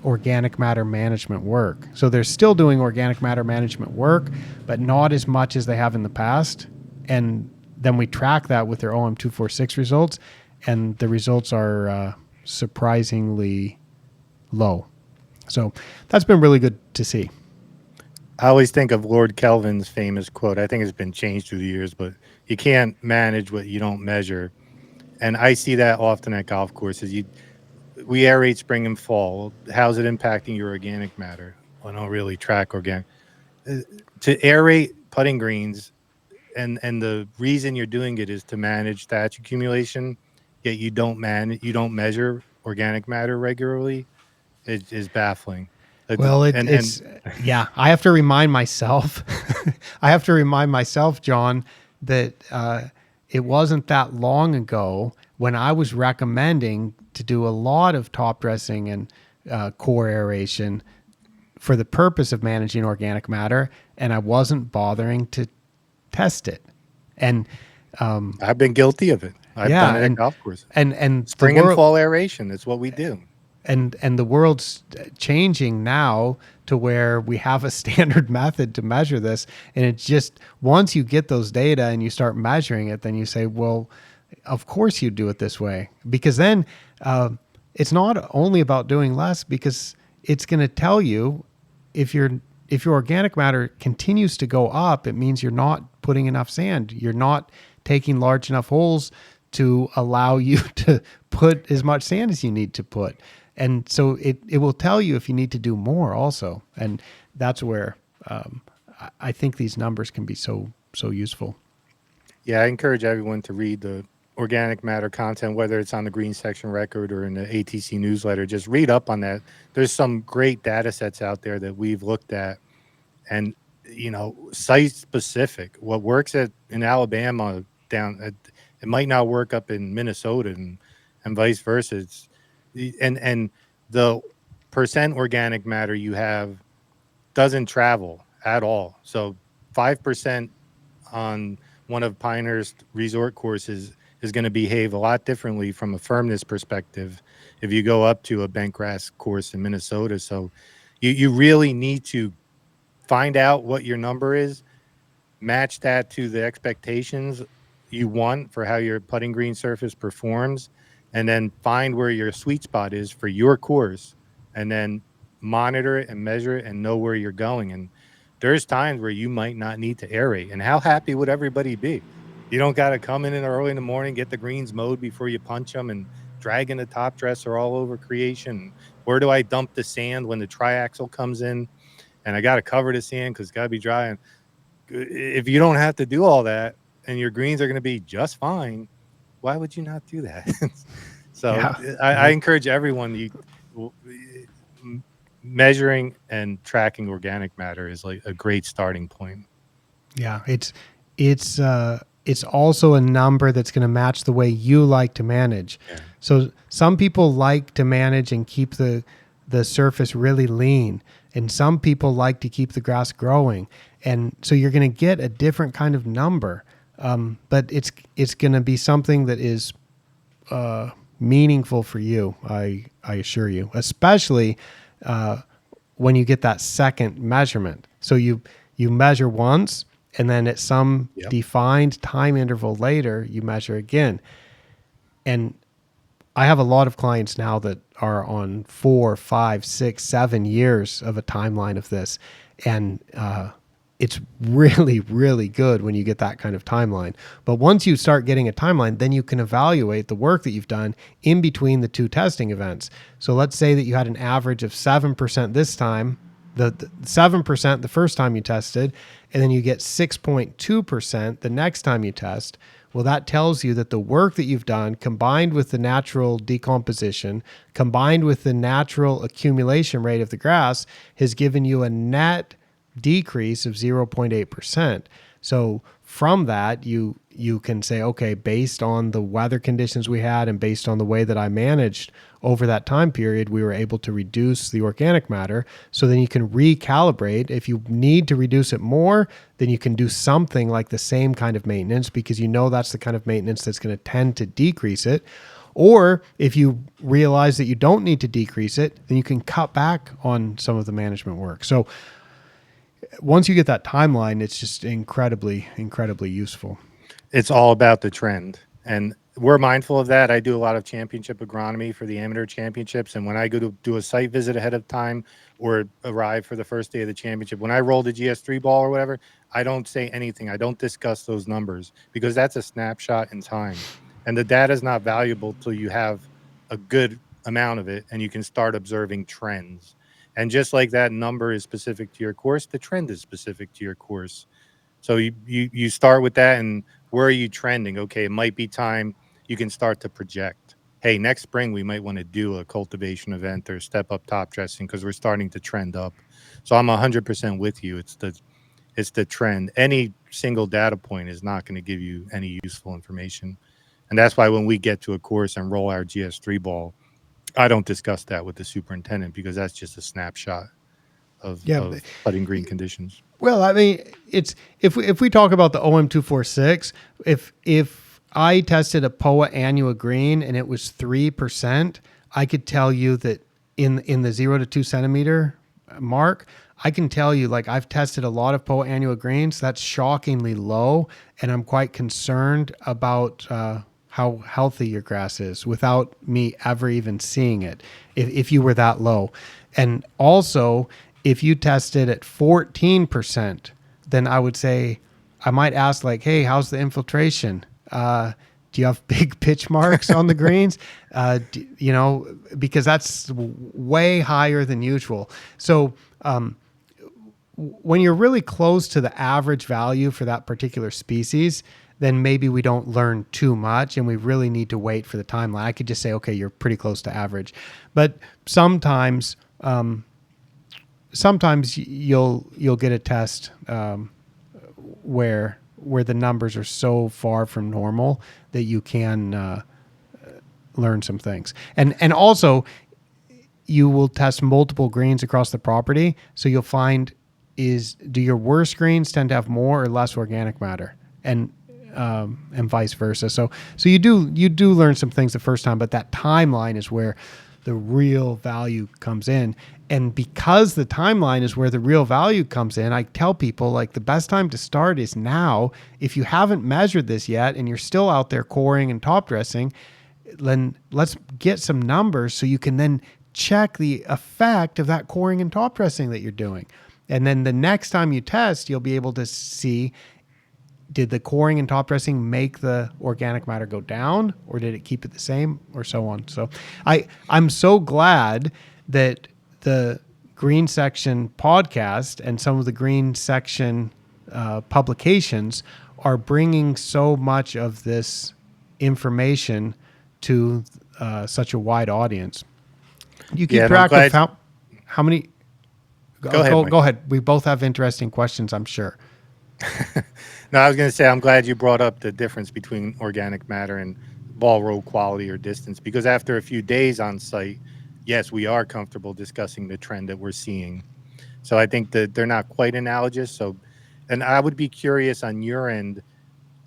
organic matter management work. So they're still doing organic matter management work, but not as much as they have in the past. And then we track that with their OM246 results, and the results are surprisingly low. So that's been really good to see. I always think of Lord Kelvin's famous quote. I think it's been changed through the years, but you can't manage what you don't measure. And I see that often at golf courses. We aerate spring and fall. How's it impacting your organic matter? I don't really track organic. To aerate putting greens, and the reason you're doing it is to manage thatch accumulation, yet you don't measure organic matter regularly. It is baffling. Well, it's yeah. I have to remind myself. John, that it wasn't that long ago when I was recommending to do a lot of top dressing and core aeration for the purpose of managing organic matter, and I wasn't bothering to test it. And I've been guilty of it. I've done it at golf courses. And spring and fall aeration. That's what we do. And the world's changing now to where we have a standard method to measure this. And it's just, once you get those data and you start measuring it, then you say, well, of course you do it this way. Because then it's not only about doing less, because it's going to tell you if your organic matter continues to go up, it means you're not putting enough sand. You're not taking large enough holes to allow you to put as much sand as you need to put. And so it will tell you if you need to do more also. And that's where I think these numbers can be so useful. Yeah, I encourage everyone to read the organic matter content, whether it's on the Green Section Record or in the ATC newsletter. Just read up on that. There's some great data sets out there that we've looked at, and site specific. What works in Alabama it might not work up in Minnesota, and vice versa. And the percent organic matter you have doesn't travel at all. So 5% on one of Pinehurst resort courses is going to behave a lot differently from a firmness perspective if you go up to a bentgrass course in Minnesota. So you really need to find out what your number is, match that to the expectations you want for how your putting green surface performs, and then find where your sweet spot is for your course, and then monitor it and measure it and know where you're going. And there's times where you might not need to aerate. And how happy would everybody be? You don't got to come in early in the morning, get the greens mowed before you punch them, and dragging the top dresser all over creation. Where do I dump the sand when the triaxle comes in? And I got to cover the sand because it's got to be dry. And if you don't have to do all that and your greens are going to be just fine, why would you not do that? So yeah. I encourage everyone, measuring and tracking organic matter is like a great starting point. Yeah, it's also a number that's going to match the way you like to manage. Yeah. So some people like to manage and keep the surface really lean, and some people like to keep the grass growing. And so you're going to get a different kind of number, but it's going to be something that is meaningful for you. I assure you, especially when you get that second measurement. So you measure once, and then at some defined time interval later, you measure again. And I have a lot of clients now that are on 4, 5, 6, 7 years of a timeline of this. And it's really, really good when you get that kind of timeline. But once you start getting a timeline, then you can evaluate the work that you've done in between the two testing events. So let's say that you had an average of 7% this time, the 7% the first time you tested, and then you get 6.2% the next time you test. Well, that tells you that the work that you've done, combined with the natural decomposition, combined with the natural accumulation rate of the grass, has given you a net decrease of 0.8%. So from that, you can say, okay, based on the weather conditions we had and based on the way that I managed over that time period, we were able to reduce the organic matter. So then you can recalibrate. If you need to reduce it more, then you can do something like the same kind of maintenance, because you know that's the kind of maintenance that's going to tend to decrease it. Or if you realize that you don't need to decrease it, then you can cut back on some of the management work. So once you get that timeline, it's just incredibly, incredibly useful. It's all about the trend. And we're mindful of that. I do a lot of championship agronomy for the amateur championships. And when I go to do a site visit ahead of time or arrive for the first day of the championship, when I roll the GS3 ball or whatever, I don't say anything. I don't discuss those numbers because that's a snapshot in time. And the data is not valuable till you have a good amount of it and you can start observing trends. And just like that number is specific to your course, the trend is specific to your course. So you start with that, and where are you trending? Okay, it might be time you can start to project. Hey, next spring we might want to do a cultivation event or step up top dressing because we're starting to trend up. So I'm 100% with you. It's the trend. Any single data point is not going to give you any useful information, and that's why when we get to a course and roll our GS3 ball, I don't discuss that with the superintendent because that's just a snapshot Yeah. of putting green conditions. Well, I mean, it's if we talk about the OM246, if I tested a POA annua green and it was 3%, I could tell you that in the 0 to 2 centimeter mark, I can tell you, like, I've tested a lot of POA annua greens. That's shockingly low, and I'm quite concerned about how healthy your grass is without me ever even seeing it. If you were that low, and also if you tested at 14%, then I would say, I might ask, like, hey, how's the infiltration? Do you have big pitch marks on the greens? Because that's way higher than usual. So when you're really close to the average value for that particular species, then maybe we don't learn too much and we really need to wait for the timeline. I could just say, okay, you're pretty close to average. But sometimes you'll get a test where the numbers are so far from normal that you can learn some things. And also, you will test multiple greens across the property, so you'll find do your worst greens tend to have more or less organic matter, and vice versa. So you do learn some things the first time, but that timeline is where the real value comes in. And because the timeline is where the real value comes in, I tell people, like, the best time to start is now. If you haven't measured this yet and you're still out there coring and top dressing, then let's get some numbers so you can then check the effect of that coring and top dressing that you're doing. And then the next time you test, you'll be able to see, did the coring and top dressing make the organic matter go down, or did it keep it the same, or so on? So I'm so glad that the Green Section podcast and some of the Green Section publications are bringing so much of this information to such a wide audience. You keep track of how many... Go ahead. Go ahead. We both have interesting questions, I'm sure. No, I was going to say, I'm glad you brought up the difference between organic matter and ball roll quality or distance, because after a few days on site, yes, we are comfortable discussing the trend that we're seeing. So I think that they're not quite analogous. So, and I would be curious on your end.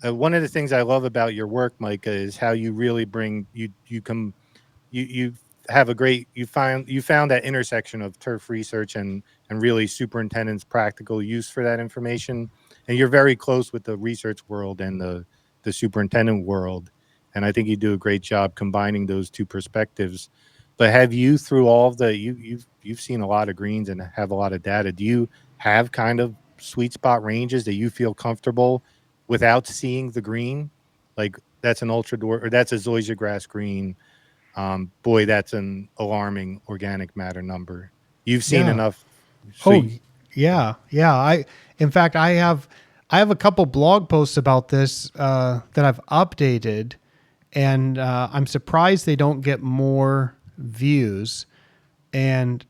One of the things I love about your work, Micah, is how you really bring you have a great you found that intersection of turf research and really superintendent's practical use for that information, and you're very close with the research world and the superintendent world, and I think you do a great job combining those two perspectives. But have you, through all of the you've seen a lot of greens and have a lot of data, do you have kind of sweet spot ranges that you feel comfortable without seeing the green, like that's an ultra or that's a zoysia grass green? Boy, that's an alarming organic matter number. You've seen enough. Yeah. In fact, I have I have a couple blog posts about this that I've updated, and I'm surprised they don't get more views. And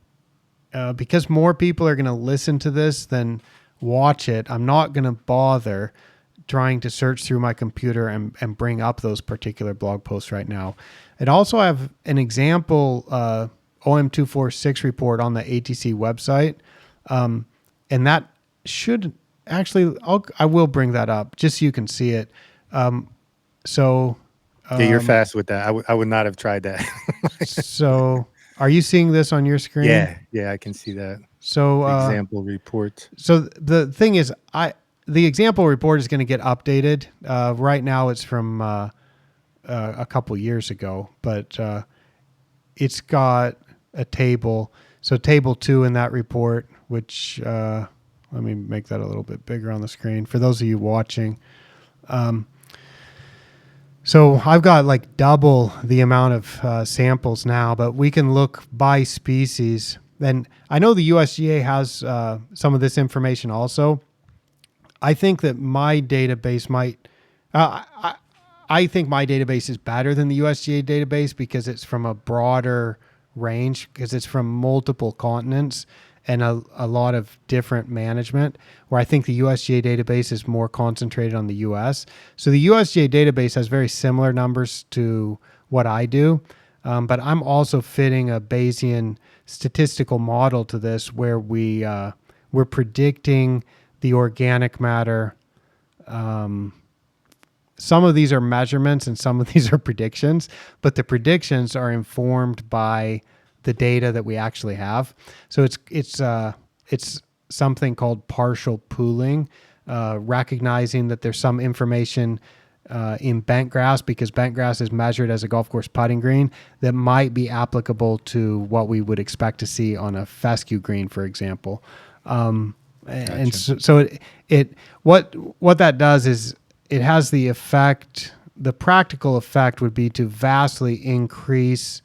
because more people are going to listen to this than watch it, I'm not going to bother trying to search through my computer and bring up those particular blog posts right now. And also I have an example OM246 report on the ATC website. And that should actually, I will bring that up just so you can see it. Yeah, you're fast with that. I would not have tried that. So are you seeing this on your screen? Yeah, I can see that. So Example report. So the thing is, the example report is going to get updated. Right now, it's from a couple years ago, but it's got a table. So table 2 in that report, which let me make that a little bit bigger on the screen for those of you watching. So I've got like double the amount of samples now, but we can look by species. And I know the USGA has some of this information also. I think that my database might, I think my database is better than the USGA database because it's from a broader range, because it's from multiple continents and a lot of different management, where I think the USGA database is more concentrated on the US. So the USGA database has very similar numbers to what I do, but I'm also fitting a Bayesian statistical model to this where we're predicting the organic matter. Some of these are measurements and some of these are predictions, but the predictions are informed by the data that we actually have. So it's something called partial pooling, recognizing that there's some information in bent grass, because bent grass is measured as a golf course putting green, that might be applicable to what we would expect to see on a fescue green, for example. Gotcha. And so what that does is it has the effect, the practical effect would be to vastly increase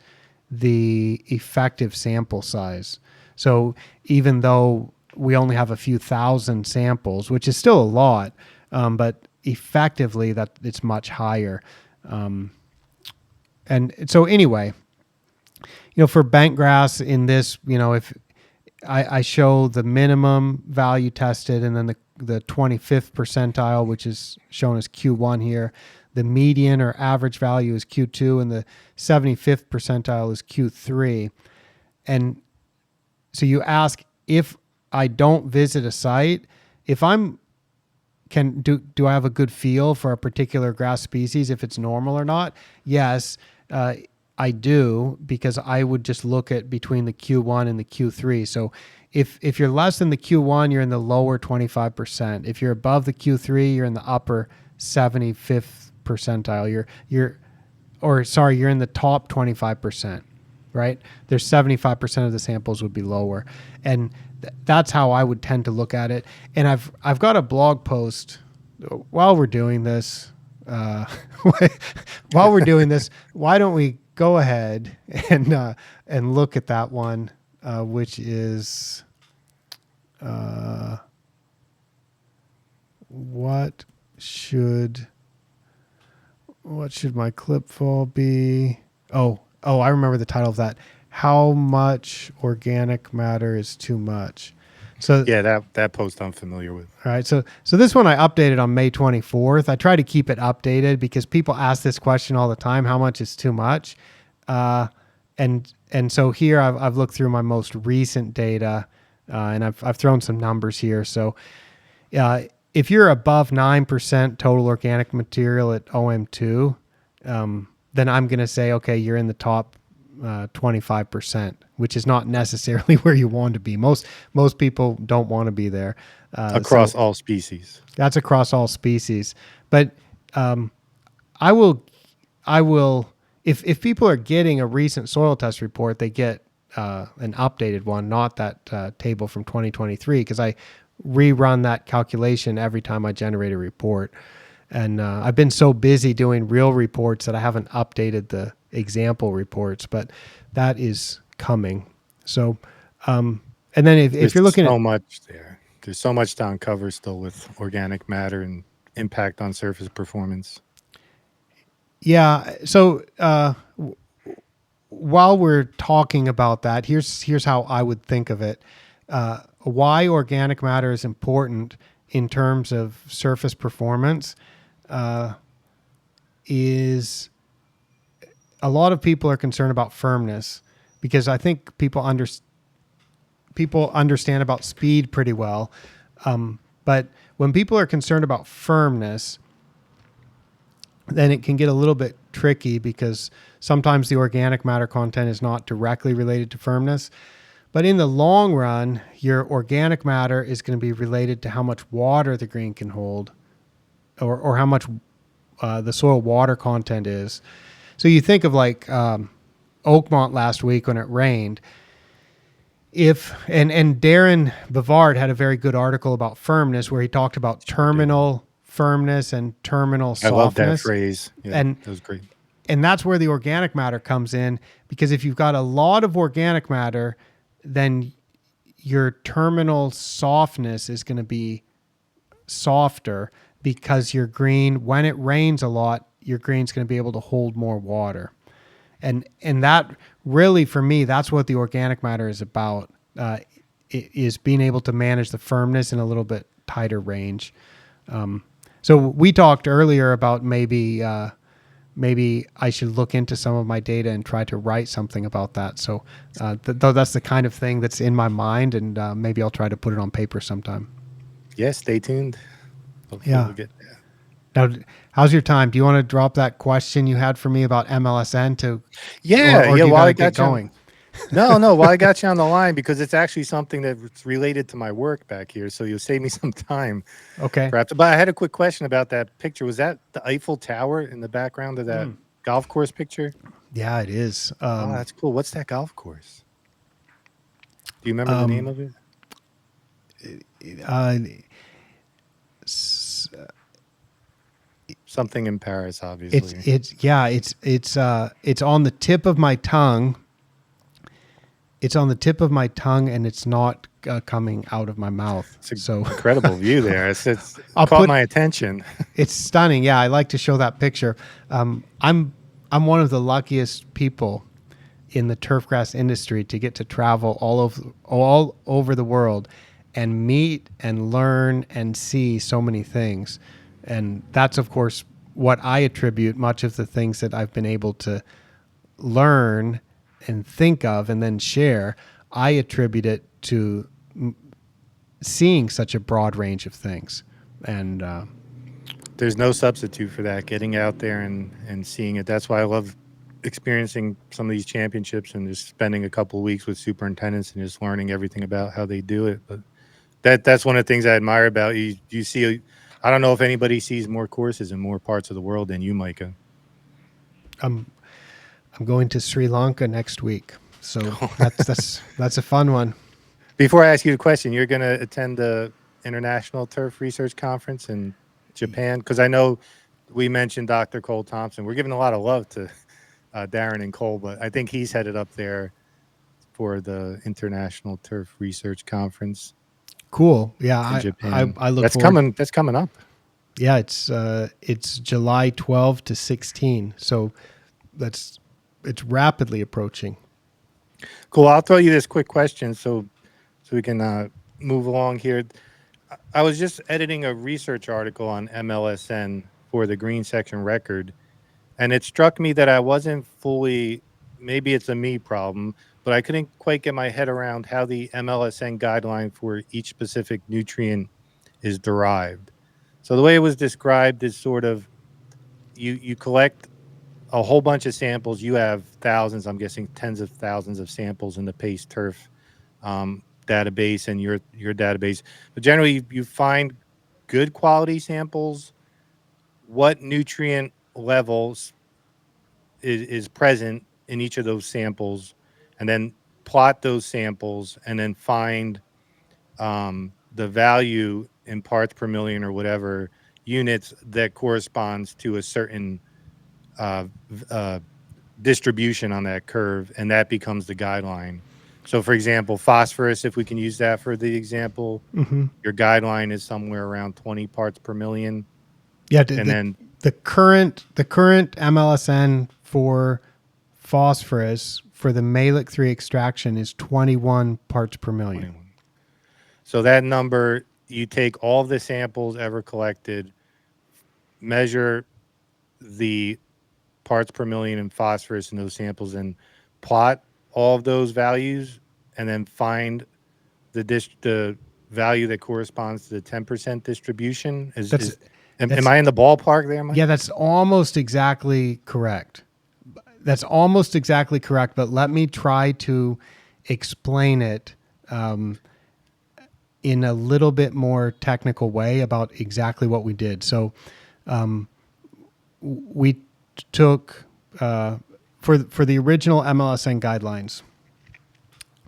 the effective sample size. So even though we only have a few thousand samples, which is still a lot, but effectively that it's much higher. And so anyway, for bent grass in this, if I show the minimum value tested and then the 25th percentile, which is shown as Q1 here, the median or average value is Q2, and the 75th percentile is Q3. And so you ask, if I don't visit a site, if do I have a good feel for a particular grass species, if it's normal or not? Yes, I do, because I would just look at between the Q1 and the Q3. So if you're less than the Q1, you're in the lower 25%. If you're above the Q3, you're in the upper 75th percentile. You're in the top 25%, right? There's 75% of the samples would be lower. And that's how I would tend to look at it. And I've got a blog post while we're doing this. While we're doing this, why don't we go ahead and look at that one, which is what should my clip fall be? Oh, I remember the title of that. How much organic matter is too much? So yeah, that post I'm familiar with. All right. So this one I updated on May 24th. I try to keep it updated because people ask this question all the time: how much is too much? And so here I've looked through my most recent data, and I've thrown some numbers here. So if you're above 9% total organic material at OM2, then I'm going to say, okay, you're in the top 25%, which is not necessarily where you want to be. Most people don't want to be there. Across all species. That's across all species. But I will, if people are getting a recent soil test report, they get an updated one, not that table from 2023, because I rerun that calculation every time I generate a report. And I've been so busy doing real reports that I haven't updated the example reports, but that is coming. So, and then if you're looking so at much there. there's so much to uncover still with organic matter and impact on surface performance. Yeah. So while we're talking about that, here's how I would think of it. Why organic matter is important in terms of surface performance is a lot of people are concerned about firmness because I think people understand about speed pretty well. But when people are concerned about firmness, then it can get a little bit tricky because sometimes the organic matter content is not directly related to firmness. But in the long run, your organic matter is going to be related to how much water the green can hold or how much the soil water content is. So you think of like Oakmont last week when it rained. If and Darren Bavard had a very good article about firmness where he talked about Sure did. terminal firmness and terminal I love that softness. phrase. Yeah, And that was great. and that's where the organic matter comes in because if you've got a lot of organic matter, then your terminal softness is going to be softer because your green, when it rains a lot, your green's going to be able to hold more water. And that really, for me, that's what the organic matter is about. Is being able to manage the firmness in a little bit tighter range. So we talked earlier about maybe I should look into some of my data and try to write something about that. So though that's the kind of thing that's in my mind, and maybe I'll try to put it on paper sometime. Yeah, stay tuned. Hopefully Yeah. we'll get that. Now, how's your time? Do you want to drop that question you had for me about MLSN to, Yeah, or yeah. do you While got I to get got you on, going? no. While I got you on the line, because it's actually something that's related to my work back here, so you'll save me some time, Okay. perhaps. But I had a quick question about that picture. Was that the Eiffel Tower in the background of that golf course picture? Yeah, it is. Oh, that's cool. What's that golf course? Do you remember the name of it? Uh, Something in Paris, obviously. it's on the tip of my tongue. It's on the tip of my tongue, and it's not coming out of my mouth. It's an So incredible view there. It's I'll caught put. my attention. It's stunning. Yeah, I like to show that picture. I'm one of the luckiest people in the turfgrass industry to get to travel all over the world and meet and learn and see so many things. And that's of course what I attribute much of the things that I've been able to learn and think of and then share. I attribute it to seeing such a broad range of things. And There's no substitute for that, getting out there and seeing it. That's why I love experiencing some of these championships and just spending a couple of weeks with superintendents and just learning everything about how they do it. But that's one of the things I admire about you. You see, I don't know if anybody sees more courses in more parts of the world than you, Micah. I'm going to Sri Lanka next week, so that's a fun one. Before I ask you the question, you're going to attend the International Turf Research Conference in Japan? Because I know we mentioned Dr. Cole Thompson. We're giving a lot of love to Darren and Cole, but I think he's headed up there for the International Turf Research Conference Cool. Yeah, in Japan. I look That's forward. coming. That's coming up. Yeah, it's July 12 to 16, so it's rapidly approaching. Cool. I'll throw you this quick question so we can move along here. I was just editing a research article on MLSN for the Green Section Record, and it struck me that I wasn't fully, maybe it's a me problem, but I couldn't quite get my head around how the MLSN guideline for each specific nutrient is derived. So the way it was described is sort of you collect a whole bunch of samples. You have thousands, I'm guessing tens of thousands of samples in the PACE turf database and your database. But generally, you find good quality samples, what nutrient levels is present in each of those samples, and then plot those samples and then find the value in parts per million or whatever units that corresponds to a certain uh, uh, distribution on that curve, and that becomes the guideline. So, for example, phosphorus, if we can use that for the example, Mm-hmm. your guideline is somewhere around 20 parts per million. Yeah, And then the current MLSN for phosphorus for the Malic 3 extraction is 21 parts per million. 21. So that number, you take all the samples ever collected, measure the parts per million in phosphorus in those samples, and plot all of those values, and then find the value that corresponds to the 10% distribution. That's Am that's I in the ballpark there, Mike? yeah, that's almost exactly correct. That's almost exactly correct, but let me try to explain it in a little bit more technical way about exactly what we did. So we took for the original MLSN guidelines,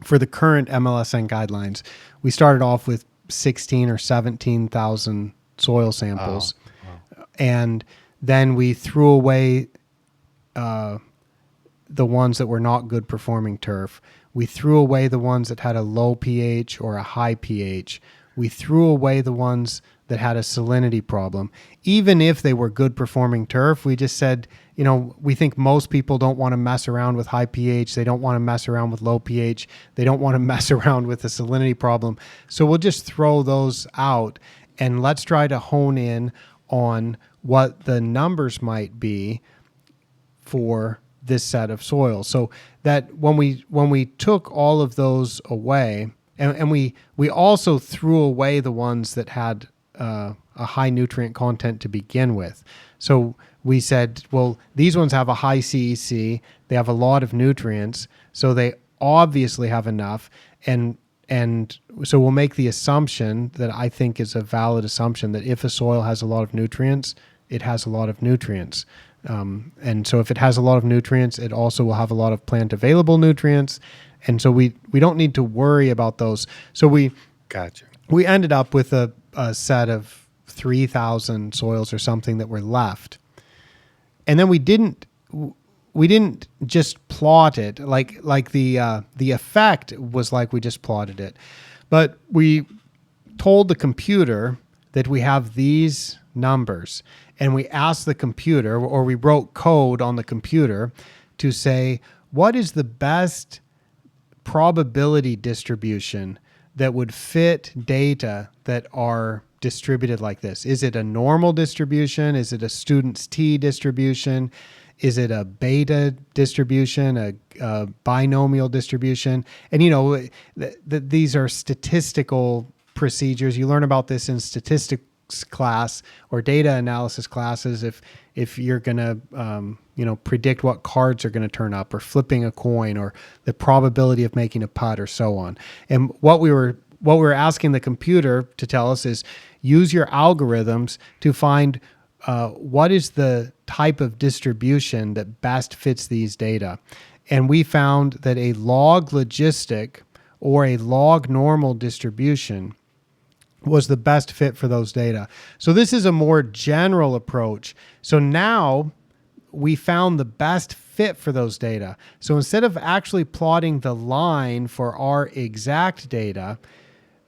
for the current MLSN guidelines, we started off with 16 or 17,000 soil samples, and then we threw away the ones that were not good performing turf. We threw away the ones that had a low pH or a high pH. We threw away the ones that had a salinity problem. Even if they were good performing turf, we just said, you know, we think most people don't want to mess around with high pH. They don't want to mess around with low pH. They don't want to mess around with a salinity problem. So we'll just throw those out, and let's try to hone in on what the numbers might be for this set of soil. So that when we took all of those away, and we also threw away the ones that had a high nutrient content to begin with. So we said, well, these ones have a high CEC, they have a lot of nutrients, so they obviously have enough, and so we'll make the assumption that I think is a valid assumption that if a soil has a lot of nutrients, it has a lot of nutrients. And so if it has a lot of nutrients, it also will have a lot of plant available nutrients. And so we don't need to worry about those. So we ended up with a set of 3,000 soils or something that were left. And then we didn't just plot it like the effect was like we just plotted it, but we told the computer that we have these numbers, and we asked the computer, or we wrote code on the computer to say, what is the best probability distribution that would fit data that are distributed like this? Is it a normal distribution? Is it a student's t distribution? Is it a beta distribution, a binomial distribution? And, you know, these are statistical procedures. You learn about this in statistics class or data analysis classes if you're going to predict what cards are going to turn up, or flipping a coin, or the probability of making a putt, or so on. And what we were asking the computer to tell us is, use your algorithms to find what is the type of distribution that best fits these data. And we found that a log logistic or a log normal distribution was the best fit for those data. So this is a more general approach. So now we found the best fit for those data. So instead of actually plotting the line for our exact data,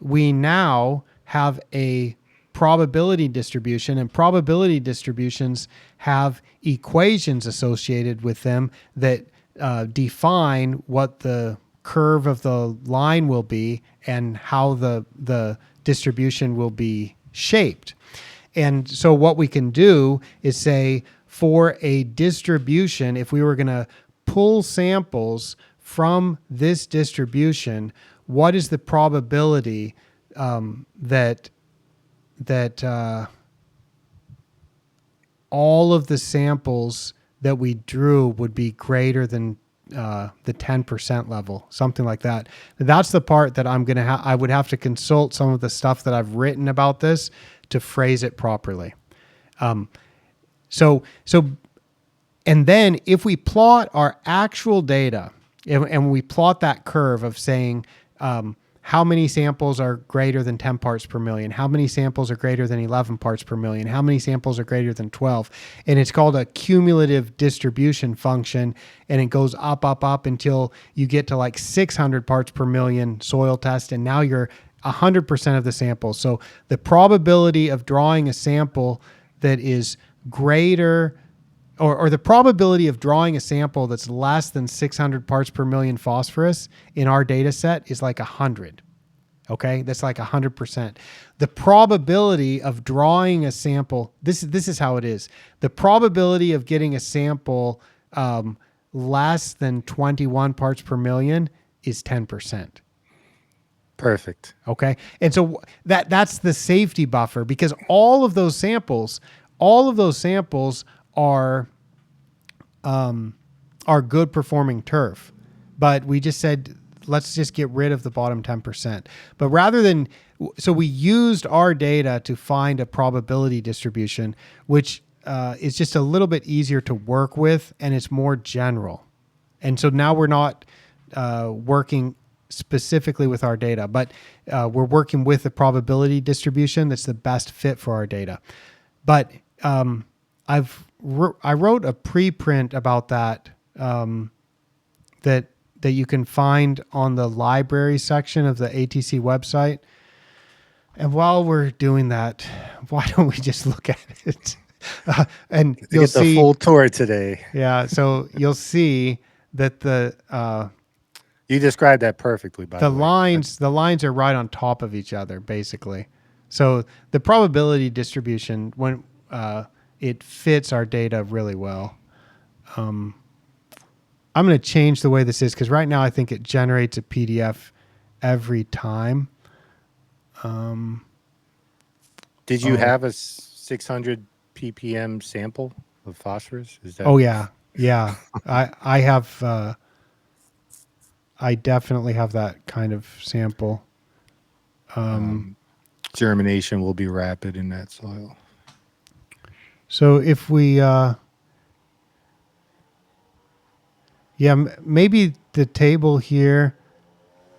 we now have a probability distribution, and probability distributions have equations associated with them that define what the curve of the line will be and how the distribution will be shaped. And so what we can do is say, for a distribution, if we were going to pull samples from this distribution, what is the probability that all of the samples that we drew would be greater than the 10% level, something like that. That's the part that I'm going to I would have to consult some of the stuff that I've written about this to phrase it properly. So and then if we plot our actual data, and we plot that curve of saying how many samples are greater than 10 parts per million? How many samples are greater than 11 parts per million? How many samples are greater than 12? And it's called a cumulative distribution function. And it goes up until you get to like 600 parts per million soil test. And now you're 100% of the samples. So the probability of drawing a sample that is greater, or the probability of drawing a sample that's less than 600 parts per million phosphorus in our data set is like 100. Okay, that's like 100%. The probability of drawing a sample, this is how it is. The probability of getting a sample less than 21 parts per million is 10%. Perfect. Okay. And so that's the safety buffer, because all of those samples are good performing turf. But we just said, let's just get rid of the bottom 10%. But so we used our data to find a probability distribution, which is just a little bit easier to work with, and it's more general. And so now we're not working specifically with our data, but we're working with the probability distribution that's the best fit for our data. But I wrote a preprint about that that you can find on the library section of the ATC website. And while we're doing that, why don't we just look at it? And you'll see the full tour today. Yeah, so you'll see that you described that perfectly, by the way. The lines are right on top of each other, basically. So the probability distribution, when it fits our data really well. I'm going to change the way this is, because right now I think it generates a PDF every time. Did you have a 600 ppm sample of phosphorus? Is that? Oh yeah. I have. I definitely have that kind of sample. Germination will be rapid in that soil. So if we, maybe the table here.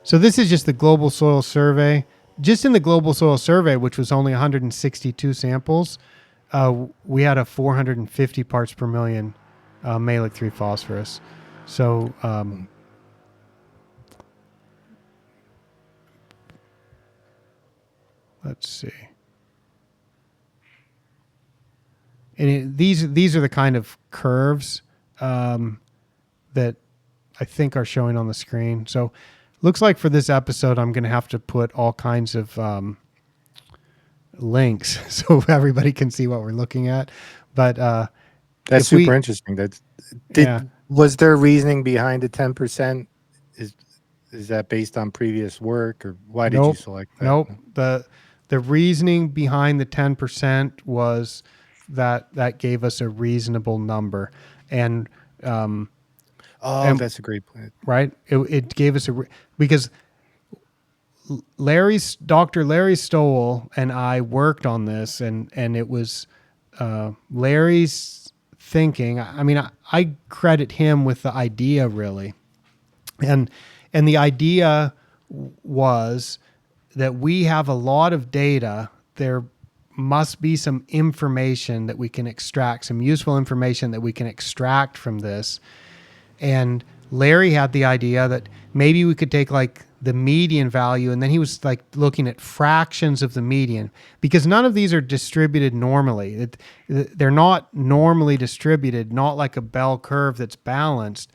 So this is just the global soil survey. Just in the global soil survey, which was only 162 samples, we had a 450 parts per million Malic 3 phosphorus. So let's see. And these are the kind of curves that I think are showing on the screen. So looks like for this episode, I'm going to have to put all kinds of links so everybody can see what we're looking at. But that's super interesting. Was there reasoning behind the 10%? Is that based on previous work, or why did you select that? Nope. The reasoning behind the 10% was that gave us a reasonable number, and that's a great point. Right? It gave us because Dr. Larry Stowell and I worked on this, and it was Larry's thinking. I mean, I credit him with the idea, really, and the idea was that we have a lot of data. There must be some information that we can extract, some useful information that we can extract from this. And Larry had the idea that maybe we could take like the median value, and then he was like looking at fractions of the median, because none of these are distributed normally. They're not normally distributed, not like a bell curve that's balanced.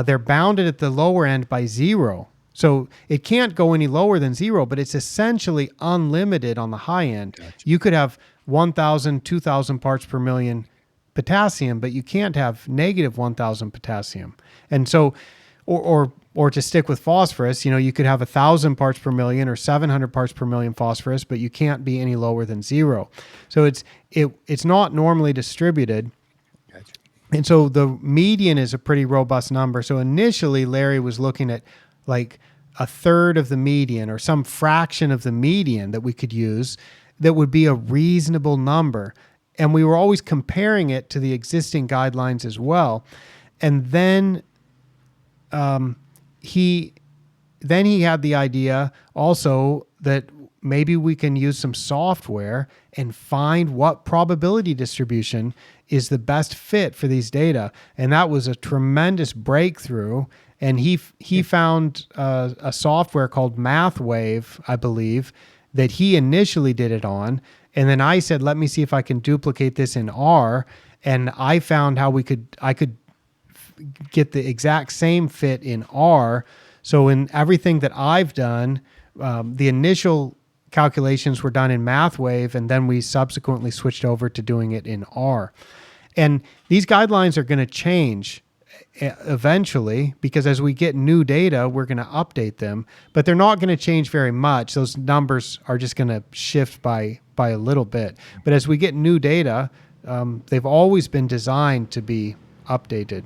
They're bounded at the lower end by 0. So it can't go any lower than 0, but it's essentially unlimited on the high end. Gotcha. You could have 1,000, 2,000 parts per million potassium, but you can't have negative 1,000 potassium. And so, or to stick with phosphorus, you could have 1,000 parts per million or 700 parts per million phosphorus, but you can't be any lower than 0. So it's not normally distributed. Gotcha. And so the median is a pretty robust number. So initially, Larry was looking at like a third of the median or some fraction of the median that we could use that would be a reasonable number. And we were always comparing it to the existing guidelines as well. And then he then he had the idea also that maybe we can use some software and find what probability distribution is the best fit for these data. And that was a tremendous breakthrough. And he found a software called MathWave, I believe, that he initially did it on. And then I said, let me see if I can duplicate this in R. And I found how I could get the exact same fit in R. So in everything that I've done, the initial calculations were done in MathWave, and then we subsequently switched over to doing it in R. And these guidelines are going to change eventually, because as we get new data, we're going to update them, but they're not going to change very much. Those numbers are just going to shift by a little bit. But as we get new data, they've always been designed to be updated.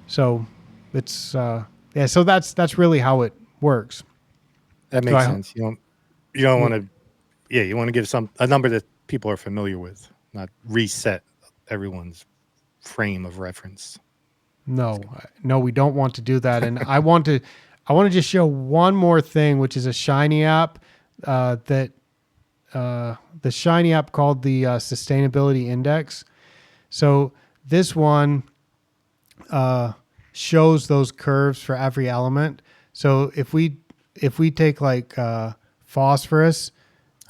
So it's so that's really how it works. That makes sense. You don't want to, you want to give a number that people are familiar with, not reset everyone's frame of reference. No, we don't want to do that. And I want to just show one more thing, which is a Shiny app the Shiny app called the Sustainability Index. So this one shows those curves for every element. So if we take like phosphorus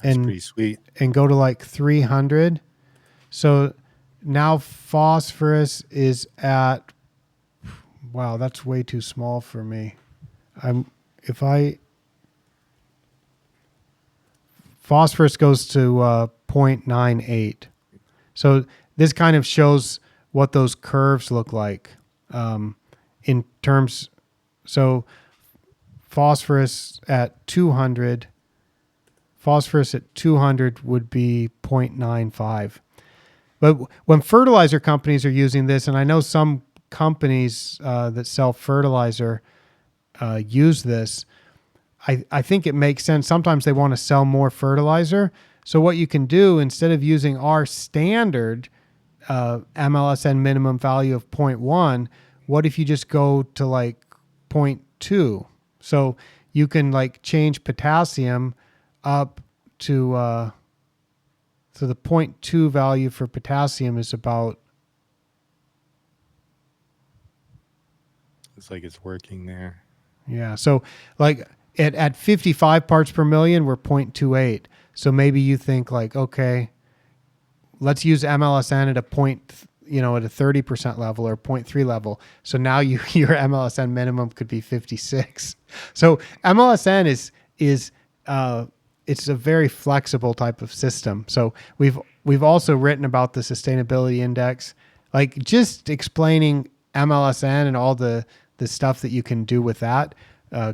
pretty sweet, and go to like 300, so now phosphorus is at, wow, that's way too small for me. Phosphorus goes to 0.98. So this kind of shows what those curves look like in terms. So phosphorus at 200 would be 0.95. But when fertilizer companies are using this, and I know some companies that sell fertilizer use this, I think it makes sense. Sometimes they want to sell more fertilizer. So what you can do, instead of using our standard MLSN minimum value of 0.1, what if you just go to like 0.2? So you can like change potassium up to, so the 0.2 value for potassium is about, it's like it's working there. Yeah. So like at 55 parts per million, we're 0.28. So maybe you think like, okay, let's use MLSN at a point, at a 30% level or 0.3 level. So now your MLSN minimum could be 56. So MLSN is it's a very flexible type of system. So we've also written about the sustainability index, like just explaining MLSN and all the stuff that you can do with that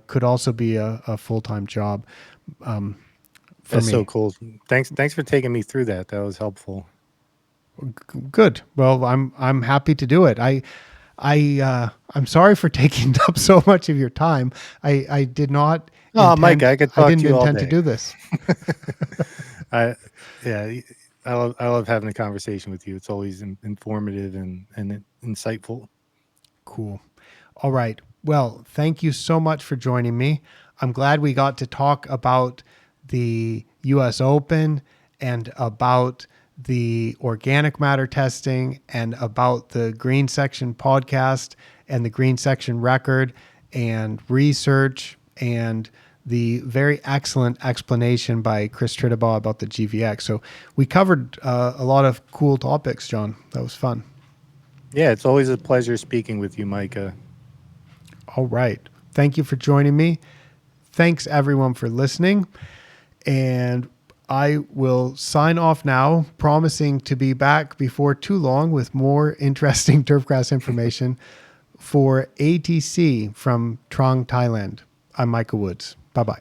could also be a full-time job. That's so cool. Thanks for taking me through that. That was helpful. Good. Well, I'm happy to do it. I'm sorry for taking up so much of your time. I did not. Oh, Mike, I could talk to you all day. I didn't intend to do this. I love having a conversation with you. It's always informative and insightful. Cool. All right. Well, thank you so much for joining me. I'm glad we got to talk about the US Open and about the organic matter testing and about the Green Section podcast and the Green Section record and research and the very excellent explanation by Chris Tritabaugh about the GvX. So we covered a lot of cool topics, John. That was fun. Yeah, it's always a pleasure speaking with you, Micah. All right. Thank you for joining me. Thanks, everyone, for listening. And I will sign off now, promising to be back before too long with more interesting turfgrass information for ATC from Trang, Thailand. I'm Micah Woods. Bye-bye.